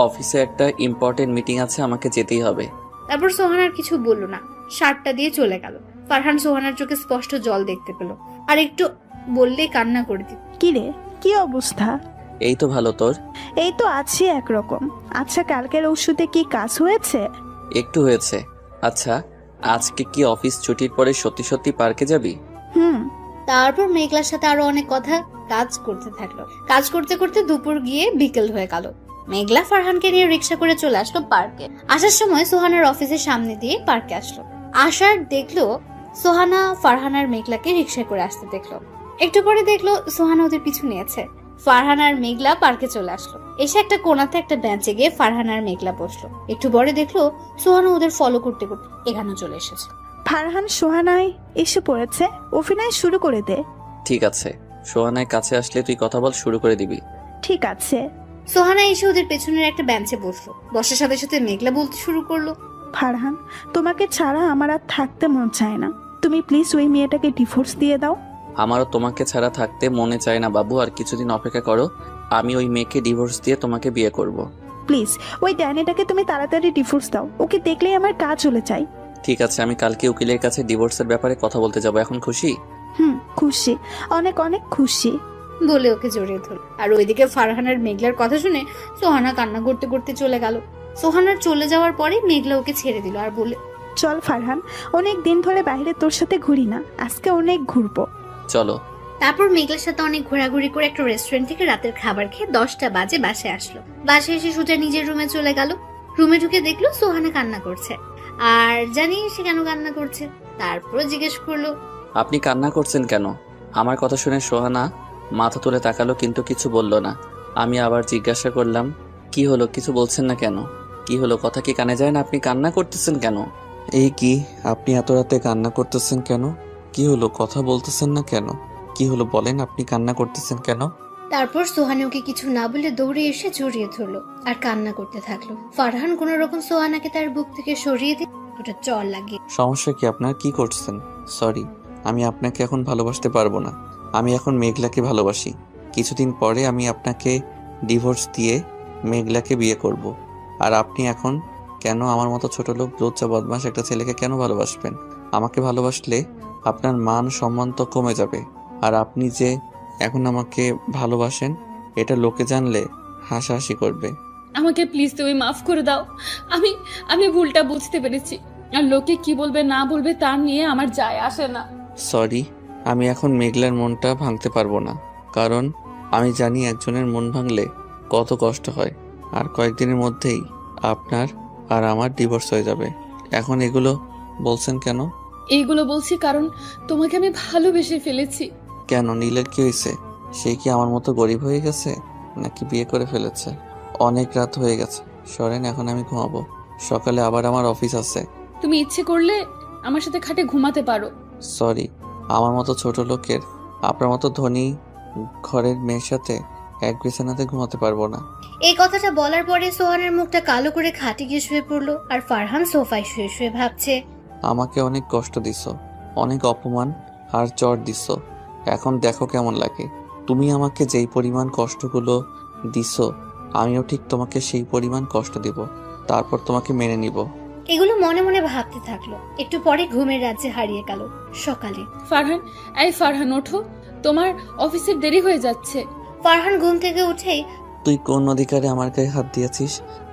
অফিসে একটা ইম্পর্টেন্ট মিটিং আছে, আমাকে যেতেই হবে। তারপর সোহানার কিছু বলল না, শার্টটা দিয়ে চলে গেল। ফারহান সোহানার চোখে স্পষ্ট জল দেখতে পেল, আর একটু বললেই কান্না করে দিত। কিরে, কি অবস্থা? এই তো ভালো, তোর? এই তো আছি একরকম। আচ্ছা, কালকের ওষুধে কি কাজ হয়েছে? একটু হয়েছে। আচ্ছা, আজকে কি অফিস ছুটির পরে সত্যি সত্যি পার্কে যাবি? তারপর মেঘলার সাথে আরো অনেক কথা কাজ করতে থাকলো। কাজ করতে করতে দুপুর গিয়ে বিকেল হয়ে গেল। মেঘলা ফারহানকে নিয়ে রিক্সা করে চলে আসলো পার্কে। আসার সময় সোহানার অফিসের সামনে দিয়ে পার্কে আসলো। আসার দেখলো সোহানা ফারহান আর মেঘলাকে রিকশায় করে আসতে দেখলো। একটু পরে দেখলো সোহানা ওদের পিছু নিয়েছে। ফারহান আর মেঘলা পার্কে চলে আসলো। এসে একটা কোণাতে একটা বেঞ্চে গিয়ে ফারহান আর মেঘলা বসলো। একটু পরে দেখলো সোহানা ওদের ফলো করতে করতে এখানে চলে এসেছে। ফারহান সোহানায় এসে পড়েছে, অভিনয় শুরু করে দে। ঠিক আছে, সোহানায় কাছে আসলে তুই কথা বল, শুরু করে দিবি। ঠিক আছে। সোহানা এসে ওদের পেছনের একটা বেঞ্চে বসলো। বসার সাথে সাথে মেঘলা বলতে শুরু করলো, ফারহান, তোমাকে ছাড়া আমার আর থাকতে মন চায় না। তুমি প্লিজ ওই মেয়েটাকে ডিভোর্স দিয়ে দাও। আমারও তোমাকে ছাড়া থাকতে মনে চায় না বাবু, আর কিছুদিন অপেক্ষা করো, আমি ওই মেয়েকে ডিভোর্স দিয়ে তোমাকে বিয়ে করব। প্লিজ ওই ড্যানিটাকে তুমি তাড়াতাড়ি ডিভোর্স দাও, ওকে দেখলেই আমার কাজ চলে যায়। ঠিক আছে, আমি কালকে উকিলের কাছে ডিভোর্সের ব্যাপারে কথা বলতে যাব। এখন খুশি? খুশি, অনেক অনেক খুশি। বলে ওকে জড়িয়ে ধরল। আর ওইদিকে ফারহানের মেঘলার কথা শুনে সোহানা কান্না করতে করতে চলে গেল। সোহানার চলে যাওয়ার পরে মেঘলা ওকে ছেড়ে দিল আর বলে, চল ফারহান, অনেক দিন ধরে বাইরে তোর সাথে ঘুরি না, আজকে অনেক ঘুরবো। চলো। তারপর মেঘলার সাথে অনেক ঘোরাঘুরি করে একটা রেস্টুরেন্ট থেকে রাতের খাবার খেয়ে 10টা বাজে বাসায় আসলো। বাসায় এসে সোজা নিজের রুমে চলে গেল। রুমে ঢুকে দেখলো সোহানা কান্না করছে। আর জানি সে কেন কান্না করছে। তারপর জিজ্ঞেস করলো, আপনি কান্না করছেন কেন? আমার কথা শুনে সোহানা মাথা তুলে তাকালো, কিন্তু কিছু বলল না। আমি আবার জিজ্ঞাসা করলাম, কি হলো, কিছু বলছেন না কেন? কি হলো, কথা কি কানে যায় না? আপনি কান্না করতেছেন কেন? এই কি, আপনি এত রাতে কান্না করতেছেন কেন? কি হলো, কথা বলতেছেন না কেন? কি হলো বলেন, আপনি কান্না করতেছেন কেন? তারপর সোহানা ওকে কিছু না বলে দৌড়ে এসে জড়িয়ে ধরলো আর কান্না করতে থাকলো। ফারহান কোন রকম সোহানাকে তার বুক থেকে সরিয়ে দিয়ে ওটা চর লাগিয়ে, সমস্যা কি আপনার, কি করছেন? সরি, আমি আপনাকে এখন ভালোবাসতে পারবো না। আমি এখন মেঘলাকে ভালোবাসি। কিছুদিন পরে আমি আপনাকে ডিভোর্স দিয়ে মেঘলাকে বিয়ে করব। আর আপনি এখন কেন আমার মতো ছোট লোক, লজ্জা বদমাস একটা ছেলেকে কেন ভালোবাসবেন? আমাকে ভালোবাসলে আপনার মান সম্মান তো কমে যাবে। আর আপনি যে এখন আমাকে ভালোবাসেন, এটা লোকে জানলে হাসাহাসি করবে। আমাকে প্লিজ তুমি মাফ করে দাও। আমি আমি ভুলটা বুঝতে পেরেছি। আর লোকে কি বলবে না বলবে তা নিয়ে আমার যায় আসে না। সরি, আমি এখন মেঘলার মনটা ভাঙতে পারবো না, কারণ আমি জানি একজনের মন ভাঙলে কত কষ্ট হয়। আর কয়েকদিনের মধ্যেই আপনার আর আমার ডিভোর্স হয়ে যাবে। এখন এগুলো বলছেন কেন? এইগুলো বলছি কারণ তোমাকে আমি ভালোবেসে ফেলেছি। কেন, নীলের কি হয়েছে? সে কি আমার মতো গরিব হয়ে গেছে, নাকি বিয়ে করে ফেলেছে? অনেক রাত হয়ে গেছে, সরেন, এখন আমি ঘুমাবো। সকালে আবার আমার অফিস আছে। তুমি ইচ্ছে করলে আমার সাথে খাটে ঘুমাতে পারো। সরি, আমার মতো ছোট লোকের, আপনার মতো ধনী ঘরের মেয়ের সাথে এক বিছানাতে ঘুমাতে পারবো না। এই কথাটা বলার পরে সোহানের মুখটা কালো করে খাটে গিয়ে শুয়ে পড়লো। আর ফারহান সোফায় শুয়ে শুয়ে ভাবছে, আমাকে অনেক কষ্ট দিছো, অনেক অপমান আর চড় দিছো। এখন দেখো কেমন লাগে। তুমি আমাকে যেই পরিমাণ কষ্টগুলো দিছো, আমিও ঠিক তোমাকে সেই পরিমাণ কষ্ট দিব, তারপর তোমাকে মেনে নিব। এগুলো মনে মনে ভাবতে থাকলো। একটু পরে ঘুমের রাজ্যে হারিয়ে গেল। সকালে ফারহান, এই ফারহান ওঠো, তোমার অফিসের দেরি হয়ে যাচ্ছে। ফারহান ঘুম থেকে উঠেই, তুই কোন অধিকারে আমার গায়ে হাত দিয়েছিস?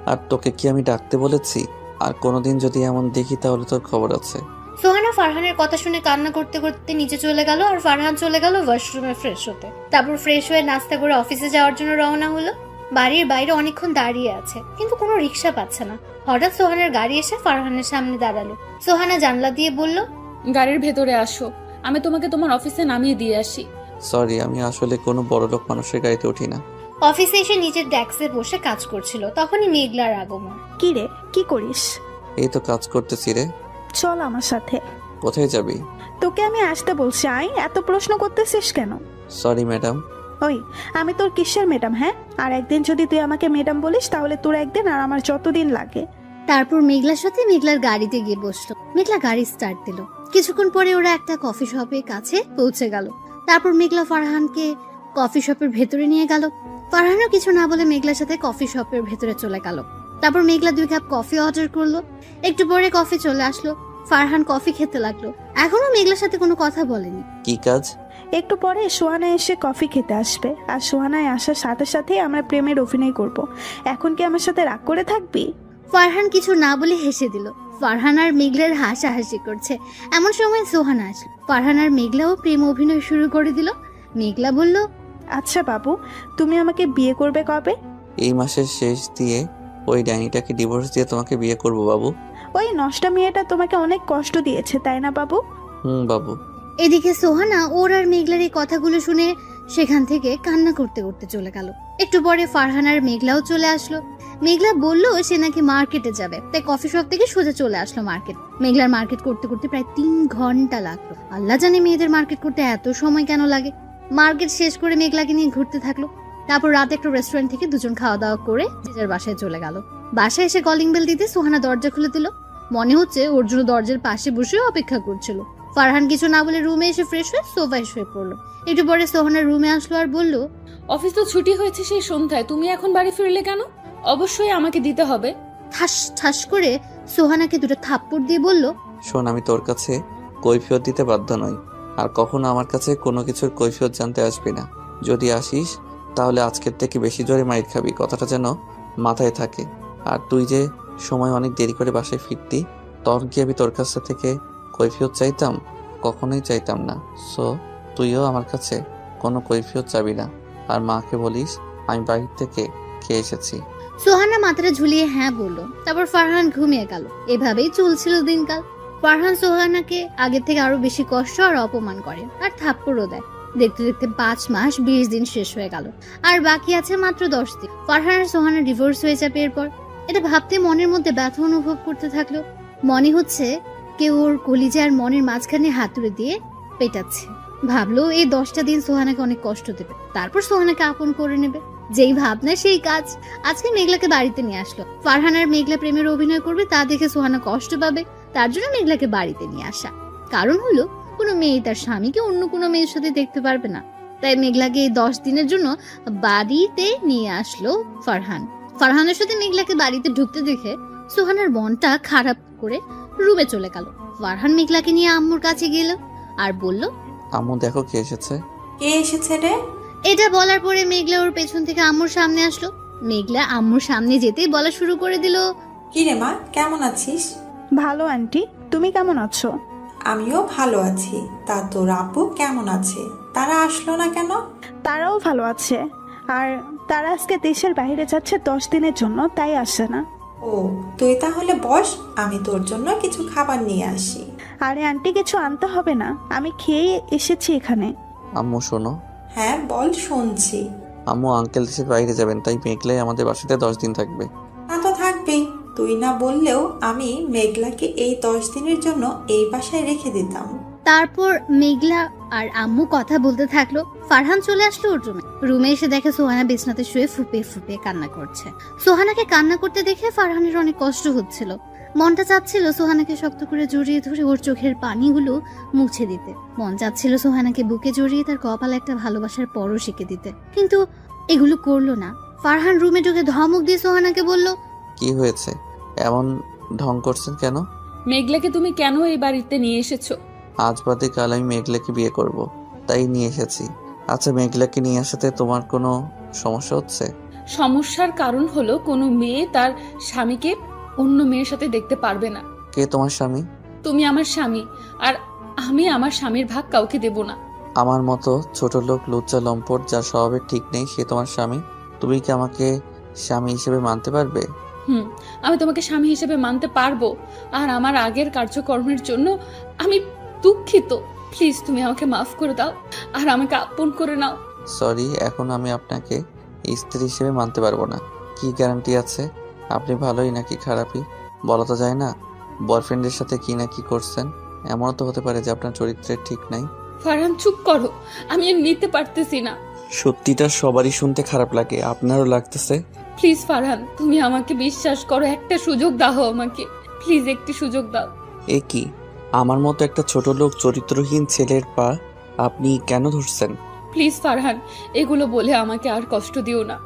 আর তোকে কি আমি ডাকতে বলেছি? আর কোনোদিন যদি এমন দেখি তাহলে তোর খবর আছে। সোহানা ফারহানের কথা শুনে কান্না করতে করতে নিচে চলে গেল। আর ফারহান চলে গেল ওয়াশরুমে ফ্রেশ হতে। তারপর ফ্রেশ হয়ে নাস্তা করে অফিসে যাওয়ার জন্য রওনা হলো। বাড়ির বাইরে অনেকক্ষণ দাঁড়িয়ে আছে, কিন্তু কোনো রিক্সা পাচ্ছে না। হঠাৎ সোহানার গাড়ি এসে ফারহানের সামনে দাঁড়ালো। সোহানা জানলা দিয়ে বলল, গাড়ির ভেতরে আসো, আমি তোমাকে তোমার অফিসে নামিয়ে দিয়ে আসি। সরি, আমি আসলে কোনো বড়লোক মানুষের গাড়িতে উঠি না। অফিসে এসে নিজের ডেস্কে বসে কাজ করছিল। তখনই মেঘলার আগমন। কি রে, কি করিস? এই তো কাজ করতেছি রে। চল আমার সাথে। কোথায় যাবি? তোকে আমি আসতে বলছি, আই এত প্রশ্ন করতেছিস কেন? Sorry madam. ওই, আমি তোর কিসের ম্যাডাম? হ্যাঁ, আর একদিন যদি তুই আমাকে ম্যাডাম বলিস তাহলে তোর একদিন আর আমার যতদিন লাগে। তারপর মেঘলার সাথে মেঘলার গাড়িতে গিয়ে বসলো। মেঘলা গাড়ি স্টার্ট দিল। কিছুক্ষণ পরে ওরা একটা কফি শপের কাছে পৌঁছে গেল। তারপর মেঘলা ফারহানকে কফি শপের ভেতরে নিয়ে গেল। ফারহানও কিছু না বলে মেঘলার সাথে কফি শপের ভেতরে চলে গেল। তারপর মেঘলা 2 কাপ কফি অর্ডার করলো। একটু পরে কফি চলে আসলো। ফারহান কফি খেতে লাগলো। এখনো মেঘলার সাথে কোনো কথা বলেনি। কি কাজ? একটু পরে সোহানা এসে কফি খেতে আসবে, আর সোহানায় আসার সাথে সাথেই আমরা প্রেমের অভিনয় করব। এখন কি আমার সাথে রাগ করে থাকবি? ফারহান কিছু না বলে হেসে দিল। ফারহান আর মেঘলার হাসাহাসি করছে। এমন সময় সোহানা আসলো। ফারহান আর মেঘলাও প্রেম অভিনয় শুরু করে দিল। মেঘলা বলল, আচ্ছা বাবু, তুমি আমাকে বিয়ে করবে কবে? এই মাসের শেষ দিয়ে ওই ড্যানিটাকে ডিভোর্স দিয়ে তোমাকে বিয়ে করব বাবু। ওই নষ্টা মেয়েটা তোমাকে অনেক কষ্ট দিয়েছে তাই না বাবু? বাবু। এদিকে সোহানা ওর আর মেঘলার এই কথাগুলো শুনে সেখান থেকে কান্না করতে করতে চলে গেল। একটু পরে ফারহান আর মেঘলাও চলে আসলো। মেঘলা বলল সে নাকি মার্কেটে যাবে, তাই কফি শপ থেকে সোজা চলে আসলো মার্কেট। মেঘলার মার্কেট করতে করতে প্রায় 3 ঘন্টা লাগলো। আল্লাহ জানে মেয়েদের মার্কেট করতে এত সময় কেন লাগে। মার্কেট শেষ করে মেঘলাকে নিয়ে ঘুরতে থাকলো। তারপর রাতে একটা রেস্টুরেন্ট থেকে দুজন খাওয়া দাওয়া করে যে যার বাসায় চলে গেল। বাসায় এসে কলিং বেল দিতে সোহানা দরজা খুলে দিল। মনে হচ্ছে ওর জন্য দরজার পাশে বসে অপেক্ষা করছিল। ফারহান কিছু না বলে রুমে এসে ফ্রেশ হয়ে সোফায় শুয়ে পড়লো। একটু পরে সোহানা রুমে আসলো আর বলল, অফিস তো ছুটি হয়েছে সেই সন্ধ্যায়, তুমি এখন বাড়ি ফিরলে কেন? অবশ্যই আমাকে দিতে হবে। ঠাস ঠাস করে সোহানাকে দুটো থাপ্পড় দিয়ে বলল, শোন, আমি তোর কাছে কৈফিয়ত দিতে বাধ্য নই, আর কখনো আমার কাছে কোনো কিছুর কৈফিয়ত জানতে আসবি না। যদি আসিস তাহলে আজকের থেকে বেশি জোরে মাইর খাবি, কথাটা যেন মাথায় থাকে। আর তুই যে সময় অনেক দেরি করে বাসায় ফিরতি, তখন কি আমি তোর কাছ থেকে কৈফিয়ত চাইতাম? কখনোই চাইতাম না। সো তুইও আমার কাছে কোনো কৈফিয়ত চাবি না। আর মাকে বলিস আমি বাহির থেকে খেয়ে এসেছি। সোহানা মাথাটা ঝুলিয়ে হ্যাঁ বলল। তারপর ফারহান ঘুমিয়ে গেল। এভাবেই চলছিল দিনকাল। ফারহান সোহানাকে আগের থেকে আরো বেশি কষ্ট আর অপমান করে আর থাপ্পড়ও দেয়। দেখতে দেখতে 5 মাস 20 দিন শেষ হয়ে গেল, আর বাকি আছে মাত্র 10 দিন। ফারহান আর সোহানা ডিভোর্স হয়ে যাবে এরপর। এটা ভাবতে মনের মধ্যে ব্যথা অনুভব করতে থাকলো। মনে হচ্ছে কেউ ওর কলিজা আর মনের মাঝখানে হাতুড়ে দিয়ে পেটাচ্ছে। ভাবলো এই 10টা দিন সোহানাকে অনেক কষ্ট দেবে, তারপর সোহানাকে আপন করে নেবে। যেই ভাবনা সেই কাজ। আজকে মেঘলাকে বাড়িতে নিয়ে আসলো। ফারহান আর মেঘলা প্রেমের অভিনয় করবে তা দেখে সোহানা কষ্ট পাবে, তার জন্য মেঘলাকে বাড়িতে নিয়ে আসা। কারণ হলো কোনো মেয়ে তার স্বামীকে অন্য কোনো মেয়ের সাথে দেখতে পারবে না। তাই মেঘলাকে এই 10 দিনের জন্য বাড়িতে নিয়ে আসলো ফারহান। ফারহানের সাথে মেঘলাকে বাড়িতে ঢুকতে দেখে সোহানার মনটা খারাপ করে রুমে চলে গেল। ফারহান মেঘলাকে নিয়ে আম্মুর কাছে গেল আর বলল, আম্মু দেখো কে এসেছে। কে এসেছে রে? এটা বলার পরে মেঘলা ওর পেছন থেকে আম্মুর সামনে আসলো। মেঘলা আম্মুর সামনে যেতেই বলা শুরু করে দিল, কি রে মা, কেমন আছিস? ভালো আন্টি, তুমি কেমন আছো? আমিও ভালো আছি। তা তোর আব্বু কেমন আছে? তারা আসলো না কেন? তারাও ভালো আছে, আর তারা আজকে দেশের বাইরে যাচ্ছে 10 দিনের জন্য, তাই আসে না। ও, তুই তাহলে বস, আমি তোর জন্য কিছু খাবার নিয়ে আসি। আরে আন্টি, কিছু আনতে হবে না, আমি খেয়ে এসেছি এখানে। আম্মু শোনো। হ্যাঁ বল, শুনছি। আম্মু আঙ্কেল দেশের বাইরে যাবেন, তাই মেঘলাই আমাদের বাসাতে 10 দিন থাকবে। তা তো থাকবেই। তুই না বললেও আমি মেঘলাকে এই 10 দিনের জন্য এই বাসায় রেখে দিতাম। তারপর মেঘলা আর আম্মু কথা বলতে থাকলো। ফারহান চলে আসলো ওর রুমে। রুমে এসে দেখে সোহানা বিছনাতে শুয়ে ফুঁপিয়ে ফুঁপিয়ে কান্না করছে। সোহানাকে কান্না করতে দেখে ফারহানের অনেক কষ্ট হচ্ছিল। মনটা চাচ্ছিল সোহানাকে শক্ত করে জড়িয়ে ধরে ওর চোখের পানিগুলো মুছে দিতে। মন চাচ্ছিল সোহানাকে বুকে জড়িয়ে তার কপালে একটা ভালোবাসার পরশ এঁকে দিতে, কিন্তু এগুলো করলো না। ফারহান রুমে ঢুকে ধমক দিয়ে সোহানাকে বলল, কি হয়েছে? এমন ঢং করছেন কেন? মেঘলাকে তুমি কেন এই বাড়িতে নিয়ে এসেছো? আজ বাদে কাল আমি মেঘলাকে বিয়ে করব, তাই নিয়ে এসেছি। আচ্ছা, মেঘলাকে নিয়ে আসাতে তোমার কোনো সমস্যা হচ্ছে? সমস্যার কারণ হলো কোনো মেয়ে তার স্বামীকে অন্য মেয়ের সাথে দেখতে পারবে না। কে তোমার স্বামী? তুমি আমার স্বামী, আর আমি আমার স্বামীর ভাগ কাউকে দেব না। আমার মতো ছোট লোক, লুচ্চা লম্পট, যার স্বভাবের ঠিক নেই, সে তোমার স্বামী? তুমি কি আমাকে স্বামী হিসেবে মানতে পারবে? আমি তোমাকে স্বামী হিসেবে মানতে পারবো, আর আমার আগের কার্যকর্মের জন্য আমি দুঃখিত। প্লিজ তুমি আমাকে মাফ করে দাও আর আমাকে আপন করে নাও। সরি, এখন আমি আপনাকে স্ত্রী হিসেবে মানতে পারবো না। কি গ্যারান্টি আছে আপনি ভালোই নাকি খারাপই? বলা তো যায় না। বয়ফ্রেন্ডের সাথে কি না কি করছেন, এমনও তো হতে পারে যে আপনার চরিত্রের ঠিক নাই। ফারহান চুপ করো, আমি আর নিতে পারতেছি না। সত্যিটা সবারই শুনতে খারাপ লাগে, আপনারও লাগতেছে? প্লিজ ফারহান, তুমি আমাকে বিশ্বাস করো, একটা সুযোগ দাও আমাকে, প্লিজ একটি সুযোগ দাও। এ কি, আমার মতো একটা ছোট লোক, চরিত্রহীন ছেলের পা আপনি কেন ধরছেন? প্লিজ ফারহান, এগুলো বলে আমাকে আর কষ্ট দিও না।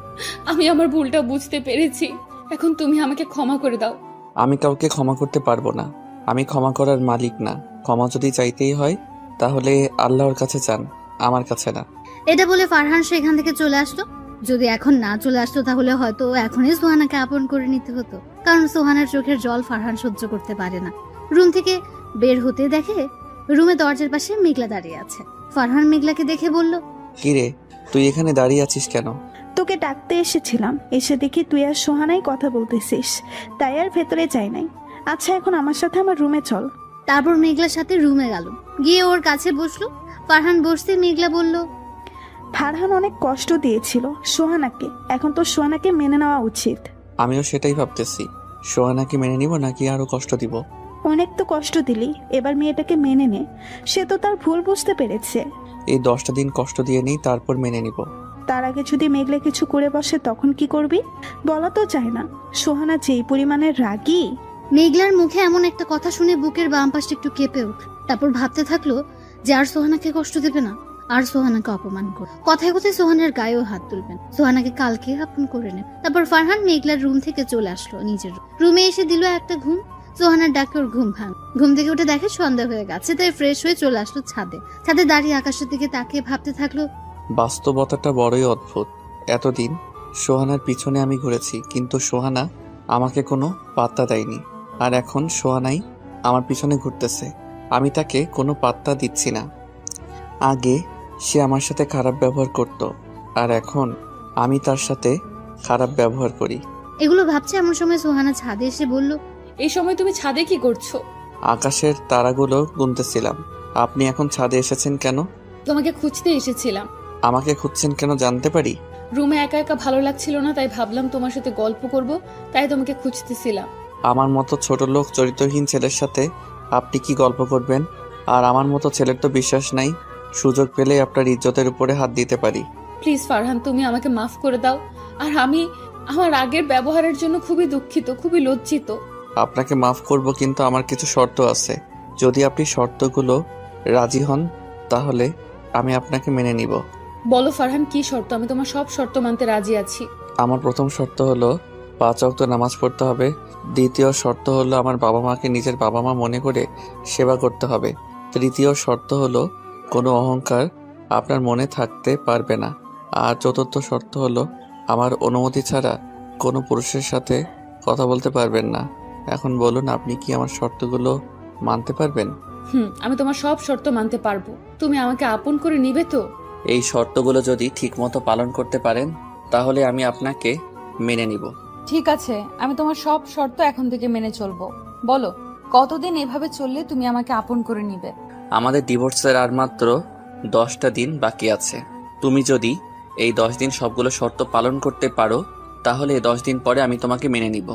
আমি আমার ভুলটা বুঝতে পেরেছি, এখন তুমি আমাকে ক্ষমা করে দাও। আমি কাউকে ক্ষমা করতে পারবো না, আমি ক্ষমা করার মালিক না। ক্ষমা যদি চাইতেই হয় তাহলে আল্লাহর কাছে চান, আমার কাছে না। এটা বলে ফারহান সেখান থেকে চলে আসলো। যদি এখন না চলে আসতো তাহলে হয়তো এখনই সোহানাকে আপন করে নিতে হতো, কারণ সোহানার চোখের জল ফারহান সহ্য করতে পারে না। রুম থেকে বের হতে দেখে রুমে দরজার পাশে মেঘলা দাঁড়িয়ে আছে। ফারহান মেঘলাকে দেখে বলল, কিরে, তুই এখানে দাঁড়িয়ে আছিস কেন? তোকে ডাকতে এসেছিলাম, এসে দেখি তুই আর সোহানাই কথা বলতেছিস, তাই আর ভেতরে যাই নাই। আচ্ছা এখন আমার সাথে আমার রুমে চল। তারপর মেঘলার সাথে রুমে গেল, গিয়ে ওর কাছে বসলো। ফারহান বসতে মেঘলা বলল, ফারহান অনেক কষ্ট দিয়েছিল সোহানাকে, এখন তো সোহানাকে মেনে নেওয়া উচিত। আমিও সেটাই ভাবতেছি, সোহানাকে মেনে নিব নাকি আরো কষ্ট দিব। অনেক তো কষ্ট দিলি, এবার মেয়েটাকে মেনে নে। সে তো তার ভুল বুঝতে পেরেছে। এই 10টা দিন কষ্ট দিয়ে নেই, তারপর মেনে নিব। তার আগে যদি মেঘলা কিছু করে বসে তখন কি করবি? বলা তো যায় না। সোহানা যেই পরিমাণে রাগী। মেঘলার মুখে এমন একটা কথা শুনে বুকের বাম পাশটা একটু কেঁপে উঠল। তারপর ভাবতে থাকলো যে আর সোহানাকে কষ্ট দেবে না, আর সোহানাকে অপমান করবে। কথায় কথায় সোহানের গায়েও হাত তুলবেন, সোহানাকে কালকে আপন করে নেবে। তারপর ফারহান মেঘলার রুম থেকে চলে আসলো নিজের রুমে, এসে দিল একটা ঘুম। সোহানার ডাকে ওর ঘুম ভাঙ। ঘুম থেকে উঠে দেখে সন্ধ্যা হয়ে গেছে, তাই ফ্রেশ হয়ে চলে আসলো ছাদে। ছাদে দাঁড়িয়ে আকাশের দিকে তাকিয়ে ভাবতে থাকলো, বাস্তবতাটা বড়ই অদ্ভুত। এতদিন সোহানার পিছনে আমি ঘুরেছি, কিন্তু সোহানা আমাকে কোনো পাত্তা দেয়নি। আর এখন সোহানাই আমার পিছনে ঘুরতেছে, আমি তাকে কোনো পাত্তা দিচ্ছি না। আগে সে আমার সাথে খারাপ ব্যবহার করত, আর এখন আমি তার সাথে খারাপ ব্যবহার করি। এগুলো ভাবছে এমন সময় সোহানা ছাদে এসে বলল, এই সময় তুমি ছাদে কি করছো? আকাশের তারাগুলো গুনতেছিলাম। আপনি এখন ছাদে এসেছেন কেন? তোমাকে খুঁজতে এসেছিলাম। আমাকে খুঁজছেন কেন জানতে পারি? রুমে একা একা ভালো লাগছিল না, তাই ভাবলাম তোমার সাথে গল্প করব, তাই তোমাকে খুঁজতেছিলাম। আমার মতো ছোট লোক চরিত্রহীন ছেলের সাথে আপনি কি গল্প করবেন? আর আমার মতো ছেলের তো বিশ্বাস নাই, সুযোগ পেলেই আপনার ইজ্জতের উপরে হাত দিতে পারি। প্লিজ ফারহান, তুমি আমাকে মাফ করে দাও। আর আমি আমার আগের ব্যবহারের জন্য খুবই দুঃখিত, খুবই লজ্জিত। আপনাকে মাফ করব, কিন্তু আমার কিছু শর্ত আছে। যদি আপনি শর্তগুলো রাজি হন তাহলে আমি আপনাকে মেনে নিব। বলো ফারহান, কি শর্ত? আমি তোমার সব শর্ত মানতে রাজি আছি। আমার প্রথম শর্ত হলো 5 ওয়াক্ত নামাজ পড়তে হবে। দ্বিতীয় শর্ত হলো আমার বাবা মাকে নিজের বাবা মা মনে করে সেবা করতে হবে। তৃতীয় শর্ত হলো কোনো অহংকার আপনার মনে থাকতে পারবে না। আর চতুর্থ শর্ত হলো আমার অনুমতি ছাড়া কোনো পুরুষের সাথে কথা বলতে পারবেন না। এখন বলুন, আপনি কি আমার শর্তগুলো মানতে পারবেন? আমি তোমার সব শর্ত মানতে পারবো। তুমি আমাকে আপন করে নিবে তো? এই শর্তগুলো যদি ঠিকমতো পালন করতে পারেন তাহলে আমি আপনাকে মেনে নিব। ঠিক আছে, আমি তোমার সব শর্ত এখন থেকে মেনে চলবো। বলো, কতদিন এভাবে চললে তুমি আমাকে আপন করে নিবে? আমাদের ডিভোর্সের আর মাত্র 10টা দিন বাকি আছে। তুমি যদি এই 10 দিন সবগুলো শর্ত পালন করতে পারো তাহলে এই 10 দিন পরে আমি তোমাকে মেনে নিব।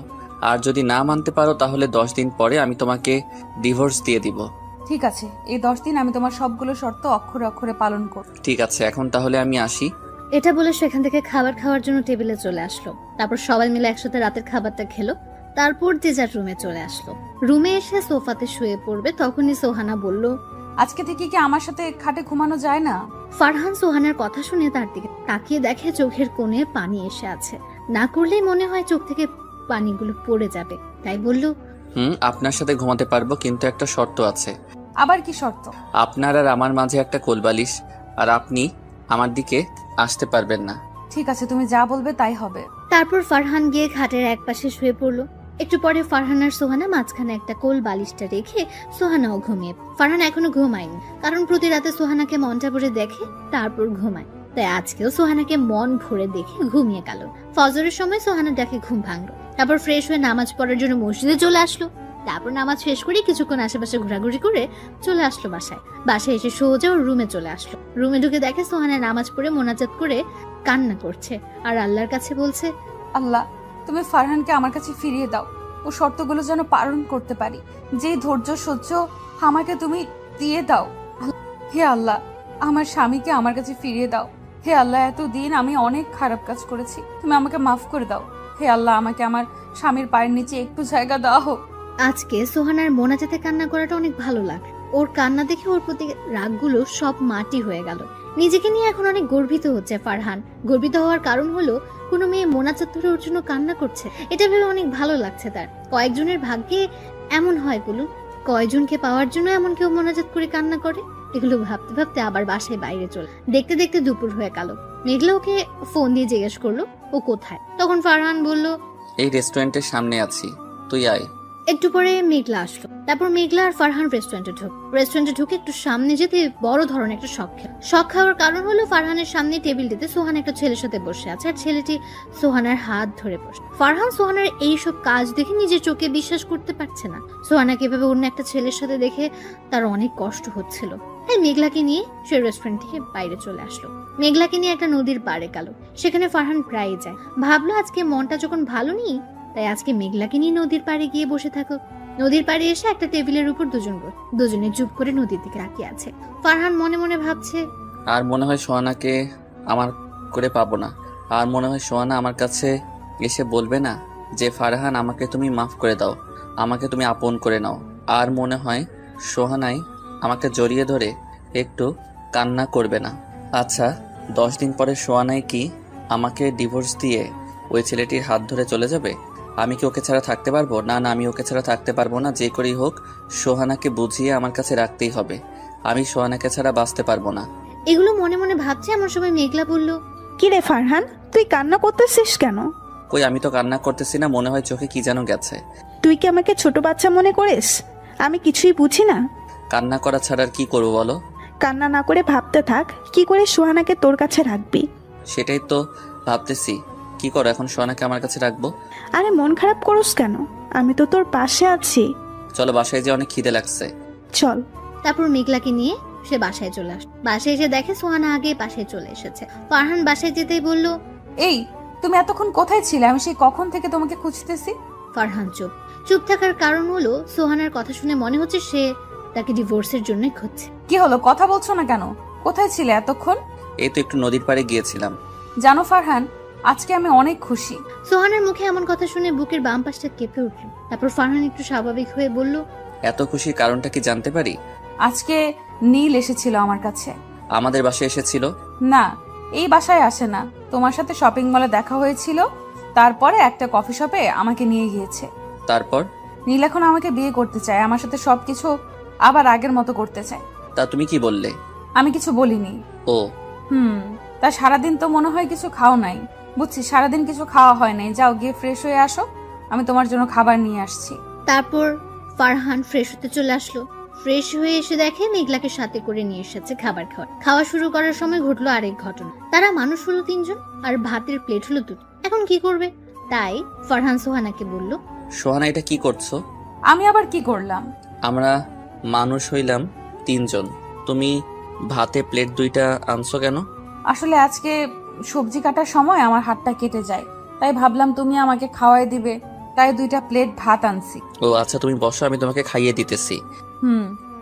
আর যদি না মানতে পারো তাহলে 10 দিন পরে আমি তোমাকে ডিভোর্স দিয়ে দিব। ঠিক আছে, এই 10 দিন আমি তোমার সবগুলো শর্ত অক্ষরে অক্ষরে পালন করব। ঠিক আছে, এখন তাহলে আমি আসি। এটা বলে সেখান থেকে খাবার খাওয়ার জন্য টেবিলে চলে আসলো। তারপর সবাই মিলে একসাথে রাতের খাবারটা খেলো। তারপর যে যার রুমে চলে আসলো। রুমে এসে সোফাতে শুয়ে পড়বে, তখনই সোহানা বলল, আজকে থেকে কি আমার সাথে খাটে ঘুমানো যায় না? ফারহান সোহানার কথা শুনে তার দিকে তাকিয়ে দেখে চোখের কোণে পানি এসে আছে। না করলেই মনে হয় চোখ থেকে পানিগুলো পড়ে যাবে, তাই বলল, আপনার সাথে ঘুমাতে পারবো, কিন্তু একটা শর্ত আছে। আবার কি শর্ত? আপনার আর আমার মাঝে একটা কোলবালিশ, আর আপনি আমার দিকে আসতে পারবেন না। ঠিক আছে, তুমি যা বলবে তাই হবে। তারপর ফারহান গিয়ে খাটের এক পাশে শুয়ে পড়লো। একটু পরে ফারহান আর সোহানা মাঝখানে একটা কোল বালিশটা রেখে সোহানাও ঘুমিয়ে। ফারহান এখনো ঘুমায়নি, কারণ প্রতি রাতে সোহানাকে মনটা ভরে দেখে তারপর ঘুমায়। তাই আজকেও সোহানাকে মন ভরে দেখে ঘুমিয়ে গেল। ফজরের সময় সোহানা ডাকে ঘুম ভাঙলো। তারপর ফ্রেশ হয়ে নামাজ পড়ার জন্য মসজিদে চলে আসলো। তারপর নামাজ শেষ করে কিছুক্ষণ আশেপাশে ঘোরাঘুরি করে চলে আসলো বাসায়। বাসায় এসে সোজা ওর রুমে চলে আসলো। রুমে ঢুকে দেখে সোহানা নামাজ পড়ে মোনাজাত করে কান্না করছে আর আল্লাহর কাছে বলছে, আল্লাহ, তুমি ফারহানকে আমার কাছে ফিরিয়ে দাও। ও শর্তগুলো যেন পালন করতে পারি। যে ধৈর্য সহ্য আমাকে তুমি দিয়ে দাও। হে আল্লাহ, আমার স্বামীকে আমার কাছে ফিরিয়ে দাও। হে আল্লাহ, এতদিন আমি অনেক খারাপ কাজ করেছি, তুমি আমাকে মাফ করে দাও। হে আল্লাহ, আমাকে আমার স্বামীর পায়ের নিচে একটু জায়গা দেওয়া হোক। আজকে সোহানার মোনাজাতে কান্না করাটা অনেক ভালো লাগে। ওর কান্না দেখে ওর প্রতি রাগগুলো সব মাটি হয়ে গেল। নিজেকে নিয়ে এখন অনেক গর্বিত হচ্ছে ফারহান। গর্বিত হওয়ার কারণ হলো কোনো মেয়ে মোনাজাত ধরে ওর জন্য কান্না করছে, এটা ভেবে অনেক ভালো লাগছে তার। কয়েকজনের ভাগ্যে এমন হয় বলু, কয়জনকে পাওয়ার জন্য এমন কেউ মোনাজাত করে কান্না করে। এগুলো ভাবতে ভাবতে আবার বাসায় বাইরে চলে। দেখতে দেখতে দুপুর হয়ে গেল। মেঘলা ওকে ফোন দিয়ে জিজ্ঞেস করলো ও কোথায়। তখন ফারহান বলল, এই রেস্টুরেন্টের সামনে আছি, তুই আয়। একটু পরে মেঘলা আসলো। তারপর মেঘলা আর ফারহান রেস্টুরেন্টে ঢুকে একটু সামনে যেতে বড় ধরনের একটা শখ খাওয়ার কারণ হলো ফারহানের সামনে টেবিলটিতে সোহান একটা ছেলের সাথে বসে আছে, আর ছেলেটি সোহানার হাত ধরে বসে। ফারহান সোহানার এইসব কাজ দেখে নিজের চোখে বিশ্বাস করতে পারছে না। সোহানাকে এভাবে অন্য একটা ছেলের সাথে দেখে তার অনেক কষ্ট হচ্ছিল। তাই মেঘলাকে নিয়ে সে রেস্টুরেন্ট থেকে বাইরে চলে আসলো। মেঘলাকে নিয়ে একটা নদীর পাড়ে গেল। সেখানে ফারহান প্রায় যায়। ভাবলো আজকে মনটা যখন ভালো নেই, তাই আজকে মেঘলাকে নিয়ে নদীর পাড়ে গিয়ে বসে থাকো। নদীর পাড়ে এসে একটা টেবিলের উপর দুজনে চুপ করে নদীর দিকে তাকিয়ে আছে। ফারহান মনে মনে ভাবছে, আর মনে হয় সোহানাকে আমার করে পাবো না। আর মনে হয় সোহানা আমার কাছে এসে বলবে না যে ফারহান আমাকে তুমি মাফ করে দাও, আমাকে তুমি আপন করে নাও। আর মনে হয় সোহানাই আমাকে জড়িয়ে ধরে একটু কান্না করবে না। আচ্ছা, 10 দিন পরে সোহানাই কি আমাকে ডিভোর্স দিয়ে ওই ছেলেটির হাত ধরে চলে যাবে? আমি কি ওকে ছাড়া থাকতে পারবো? না, আমি ওকে ছাড়া থাকতে পারবো না। যে করেই হোক সোহানাকে বুঝিয়ে আমার কাছে রাখতেই হবে। আমি সোহানাকে ছাড়া বাঁচতে পারবো না। এগুলো মনে মনে ভাবছে এমন সময় মেঘলা বলল, কি রে ফারহান, তুই কান্না করতেছিস কেন? কই, আমি তো কান্না করতেছি না, মনে হয় চোখে কি যেন গেছে। তুই কি আমাকে ছোট বাচ্চা মনে করিস? আমি কিছুই বুঝি না। কান্না করা ছাড়া আর কি করবো বলো? কান্না না করে ভাবতে থাক কি করে সোহানাকে তোর কাছে রাখবি। সেটাই তো ভাবতেছি, কি করো এখন সোহানাকে আমার কাছে রাখবো? আরে মন খারাপ করস কেন? আমি তো তোর পাশে আছি। চলো, বাসায় যে অনেক খিদে লাগছে। চল। তারপর মেঘলাকে নিয়ে সে বাসায় চলে আসে। বাসায় এসে দেখে সোহানা আগে বাসায় চলে এসেছে। ফারহান বাসায় যেতেই বলল, এই তুমি এতক্ষণ কোথায় ছিলে? আমি সেই কখন থেকে তোমাকে খুঁজতেছি। ফারহান চুপ থাকার কারণ হলো সোহানার কথা শুনে মনে হচ্ছে সে তাকে ডিভোর্সের জন্যই খুঁজছে। কি হলো, কথা বলছো না কেন? কোথায় ছিলে এতক্ষণ? এই তো একটু নদীর পাড়ে গিয়েছিলাম। জানো ফারহান, আজকে আমি অনেক খুশি। সোহানার মুখে এমন কথা শুনে বুকের বাম পাশটা কেঁপে উঠল। তারপর ফারহান একটু স্বাভাবিক হয়ে বলল, এত খুশির কারণটা কি জানতে পারি? আজকে নীল এসেছিল আমার কাছে। আমাদের বাসায় এসেছিল? না, এই বাসায় আসে না। তোমার সাথে শপিং মলে দেখা হয়েছিল, তারপরে একটা কফি শপে আমাকে নিয়ে গিয়েছে। তারপর? নীল এখন আমাকে বিয়ে করতে চায়, আমার সাথে সবকিছু আবার আগের মতো করতে চায়। তা তুমি কি বললে? আমি কিছু বলিনি। ও তা সারাদিন তো মনে হয় কিছু খাও নাই। বুঝছি, সারাদিন কিছু খাওয়া হয় নাই। যাও গিয়ে ফ্রেশ হয়ে আসো, আমি তোমার জন্য খাবার নিয়ে আসছি। তারপর ফারহান ফ্রেশ হতে চলে আসলো। ফ্রেশ হয়ে এসে দেখে মেঘলাকে সাথে করে নিয়ে এসেছে খাবার খাওয়া শুরু করার সময় ঘটলো আরেক ঘটনা। তারা মানুষ হলো 3 জন, আর ভাতের প্লেট হলো 2। এখন কি করবে? তাই ফারহান সোহানাকে বলল, সোহানা, এটা কি করছো? আমি আবার কি করলাম? আমরা মানুষ হইলাম 3 জন, তুমি ভাতে প্লেট 2টা আনছো কেন? আসলে আজকে সবজি কাটার সময় আমার হাতটা কেটে যায়, তাই ভাবলাম তুমি আমাকে খাওয়াই দিবে, তাই 2টা প্লেট ভাত আনছি। ও আচ্ছা, তুমি বসো, আমি তোমাকে খাইয়ে দিতেছি।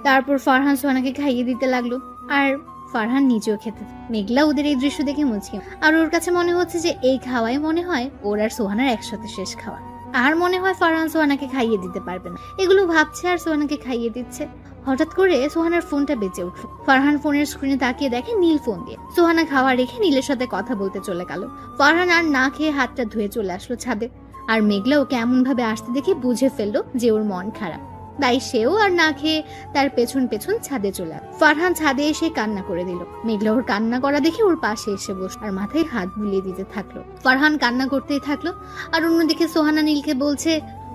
তারপর ফারহান সোহানাকে খাইয়ে দিতে লাগলো, আর ফারহান নিজেও খেতে। মেঘলা ওদের এই দৃশ্য দেখে মুচকি, আর ওর কাছে মনে হচ্ছে যে এই খাওয়াই মনে হয় ওর আর সোহানার একসাথে শেষ খাওয়া। আর মনে হয় ফারহান সোহানাকে খাইয়ে দিতে পারবে না। এগুলো ভাবছে আর সোহানাকে খাইয়ে দিচ্ছে। হঠাৎ করে সোহানার ফোনটা বেজে উঠলো। ফারহান ফোনের স্ক্রিনে তাকিয়ে দেখে নীল ফোন দিয়ে। সোহানা খাওয়া রেখে নীলের সাথে কথা বলতে চলে গেল। ফারহান আর না খেয়ে হাতটা ধুয়ে চলে আসলো ছাদে। আর মেঘলা ওকে এমন ভাবে আসতে দেখে বুঝে ফেললো যে ওর মন খারাপ, তাই সেও আর না খেয়ে তার পেছন ছাদে চলে। ফারহান ছাদে এসে কান্না করে দিল। মেঘলা ওর কান্না করা দেখে ওর পাশে এসে বসল আর মাথায় হাত বুলিয়ে দিতে থাকলো। ফারহান কান্না করতেই থাকলো, আর অন্যদিকে সোহানা নীলকে বলছে,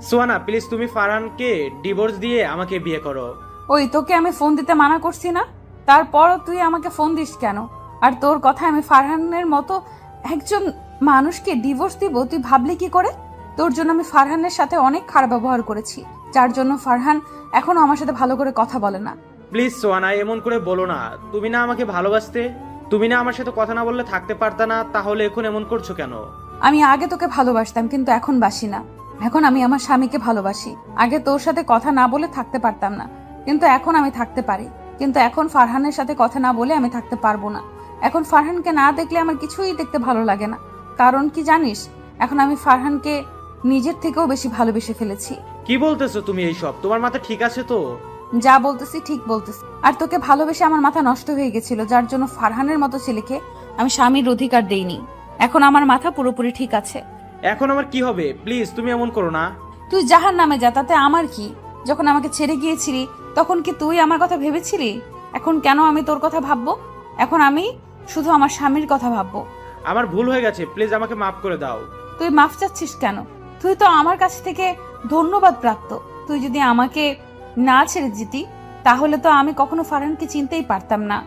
সোহানা প্লিজ, তুমি ফারহানকে ডিভোর্স দিয়ে আমাকে বিয়ে করো। ওই তোকে আমি ফোন দিতে মানা করছি না, তারপরও তুই আমাকে ফোন দিস কেন? আর তোর কথা আমি ফারহানের মতো একজন মানুষকে ডিভোর্স দিব তুই ভাবলি কি করে? তোর জন্য আমি ফারহানের সাথে অনেক খারাপ ব্যবহার করেছি, যার জন্য ফারহান এখনো আমার সাথে ভালো করে কথা বলে না। প্লিজ সোহানা, এমন করে বলো না। তুমি না আমাকে ভালোবাসতে, তুমি না আমার সাথে কথা না বললে থাকতে পারতা না, তাহলে এখন এমন করছো কেন? আমি আগে তোকে ভালোবাসতাম, কিন্তু এখন বাসি না। এখন আমি আমার স্বামীকে ভালোবাসি। আগে তোর সাথে কথা না বলে থাকতে পারতাম না, কিন্তু এখন আমি থাকতে পারি। কিন্তু এখন ফারহানের সাথে কথা না বলে আমি থাকতে পারবো না। এখন ফারহানকে না দেখলে আমার কিছুই দেখতে ভালো লাগে না। কারণ কি জানিস, এখন আমি ফারহানকে নিজের থেকেও বেশি ভালোবেসে ফেলেছি। কি বলতেছো তুমি এইসব? তোমার মাথা ঠিক আছে তো? যা বলতেছি ঠিক বলতেছি। আর তোকে ভালোবেসে আমার মাথা নষ্ট হয়ে গেছিল, যার জন্য ফারহানের মতো ছেলেকে আমি স্বামীর অধিকার দেইনি। এখন আমার মাথা পুরোপুরি ঠিক আছে। এখন আমার কি হবে? প্লিজ তুমি এমন করো না। তুই জাহান্নামে যা, তাতে আমার কি? যখন আমাকে ছেড়ে গিয়েছিলি তখন কি তুই আমার কথা ভেবেছিলি? এখন কেন আমি তোর কথা ভাববো? এখন আমি শুধু আমার স্বামীর কথা ভাববো। আমার ভুল হয়ে গেছে, প্লিজ আমাকে মাফ করে দাও। তুই মাফ চাচ্ছিস কেন? তুই তো আমার কাছ থেকে ধন্যবাদ প্রাপ্ত। তুই যদি আমাকে না ছেড়ে দিতি তাহলে তো আমি কখনো ফারহানকে চিনতেই পারতাম না।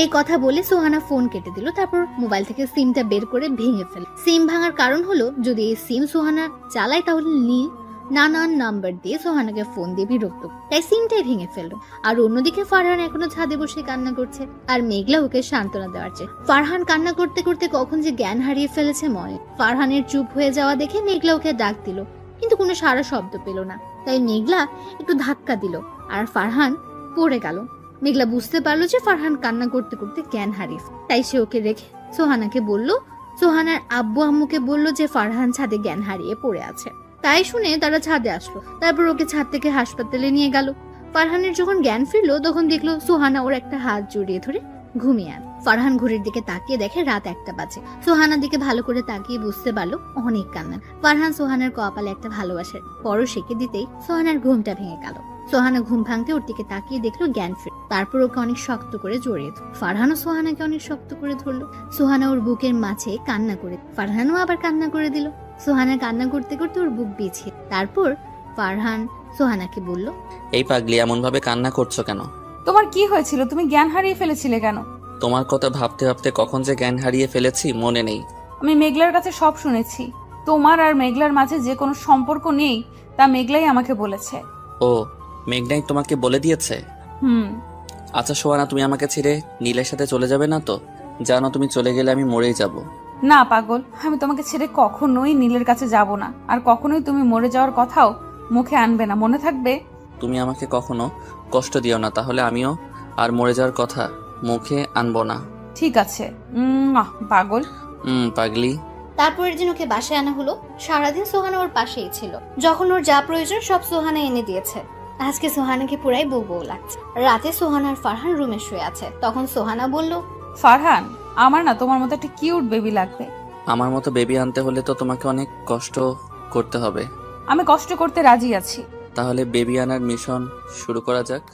এই কথা বলে সোহানা ফোন কেটে দিল, তারপর মোবাইল থেকে সিমটা বের করে ভেঙে ফেল। সিম ভাঙার কারণ হলো যদি এই সিম সোহানা চালায় তাহলে নীল নানান নাম্বার দিয়ে সোহানাকে ফোন দিয়ে বিরক্ত, তাই সিমটাই ভেঙে ফেললো। আর অন্যদিকে ফারহান এখনো ছাদে বসে কান্না করছে, আর মেঘলা ওকে সান্ত্বনা দেওয়ার চেয়ে। ফারহান কান্না করতে করতে কখন যে জ্ঞান হারিয়ে ফেলেছে মনে। ফারহানের চুপ হয়ে যাওয়া দেখে মেঘলা ওকে ডাক দিল, কিন্তু কোনো সারা শব্দ পেল না। তাই মেঘলা একটু ধাক্কা দিল আর ফারহান পড়ে গেল। মেঘলা বুঝতে পারলো যে ফারহান কান্না করতে করতে জ্ঞান হারিয়ে, তাই সে ওকে রেখে সোহানাকে বলল, সোহানার আব্বু আম্মুকে বলল যে ফারহান ছাদে জ্ঞান হারিয়ে পড়ে আছে। তাই শুনে তারা ছাদে আসলো, তারপর ওকে ছাদ থেকে হাসপাতালে নিয়ে গেল। ফারহানের যখন জ্ঞান ফিরলো তখন দেখলো সোহানা ওর একটা হাত জড়িয়ে ধরে ঘুমিয়ে আছে। ফারহান ঘড়ির দিকে তাকিয়ে দেখে রাত 1টা বাজে। সোহানার দিকে ভালো করে তাকিয়ে বুঝতে পারলো অনেক কান্না। ফারহান সোহানার কপালে একটা ভালোবাসার পরশ এঁকে দিতেই সোহানার ঘুমটা ভেঙে গেল। সোহানা ঘুম ভাঙতে ওর দিকে তাকিয়ে দেখলো জ্ঞান ফিরে, তারপর ওকে অনেক শক্ত করে জড়িয়ে ধরল। ফারহানও সোহানাকে অনেক শক্ত করে ধরলো। সোহানা ওর বুকের মাঝে কান্না করে, ফারহানও আবার কান্না করে দিল। সোহানার কান্না করতে করতে ওর বুক বিছিয়ে, তারপর ফারহান সোহানাকে বলল, এই পাগলি এমন ভাবে কান্না করছো কেন? তোমার কি হয়েছিল? তুমি জ্ঞান হারিয়ে ফেলেছিলে কেন? তোমার কথা ভাবতে ভাবতে কখন যে জ্ঞান হারিয়ে ফেলেছি মনে নেই। আমি মেঘলার কাছে সব শুনেছি। তোমার আর মেঘলার মাঝে যে কোনো সম্পর্ক নেই তা মেঘলাই আমাকে বলেছে। ও, মেঘনাই তোমাকে বলে দিয়েছে? আচ্ছা সোহানা, তুমি আমাকে ছেড়ে নীলের সাথে চলে যাবে না তো? জানো তুমি চলে গেলে আমি মরেই যাব। না পাগল, আমি তোমাকে ছেড়ে কখনোই নীলের কাছে যাব না, আর কখনোই তুমি মরে যাওয়ার কথাও মুখে আনবে না, মনে থাকবে? তুমি আমাকে কখনো কষ্ট দিও না, তাহলে আমিও আর মরে যাওয়ার কথা মুখে আনবো না। ঠিক আছে পাগল। পাগলি। তারপরের দিন ওকে বাসায় আনা হলো। সারাদিন সোহানা ওর পাশেই ছিল, যখন ওর যা প্রয়োজন সব সোহানা এনে দিয়েছে। আজকে সোহানাকে পুরাই বউ বউ লাগছে। রাতে সোহানার ফারহান রুমে শুয়ে আছে, তখন সোহানা বলল, ফারহান, আমার না তোমার মতো একটা কিউট বেবি লাগবে। আমার মতো বেবি আনতে হলে তো তোমাকে অনেক কষ্ট করতে হবে। আমি কষ্ট করতে রাজি আছি। তাহলে বেবি আনার মিশন শুরু করা যাক।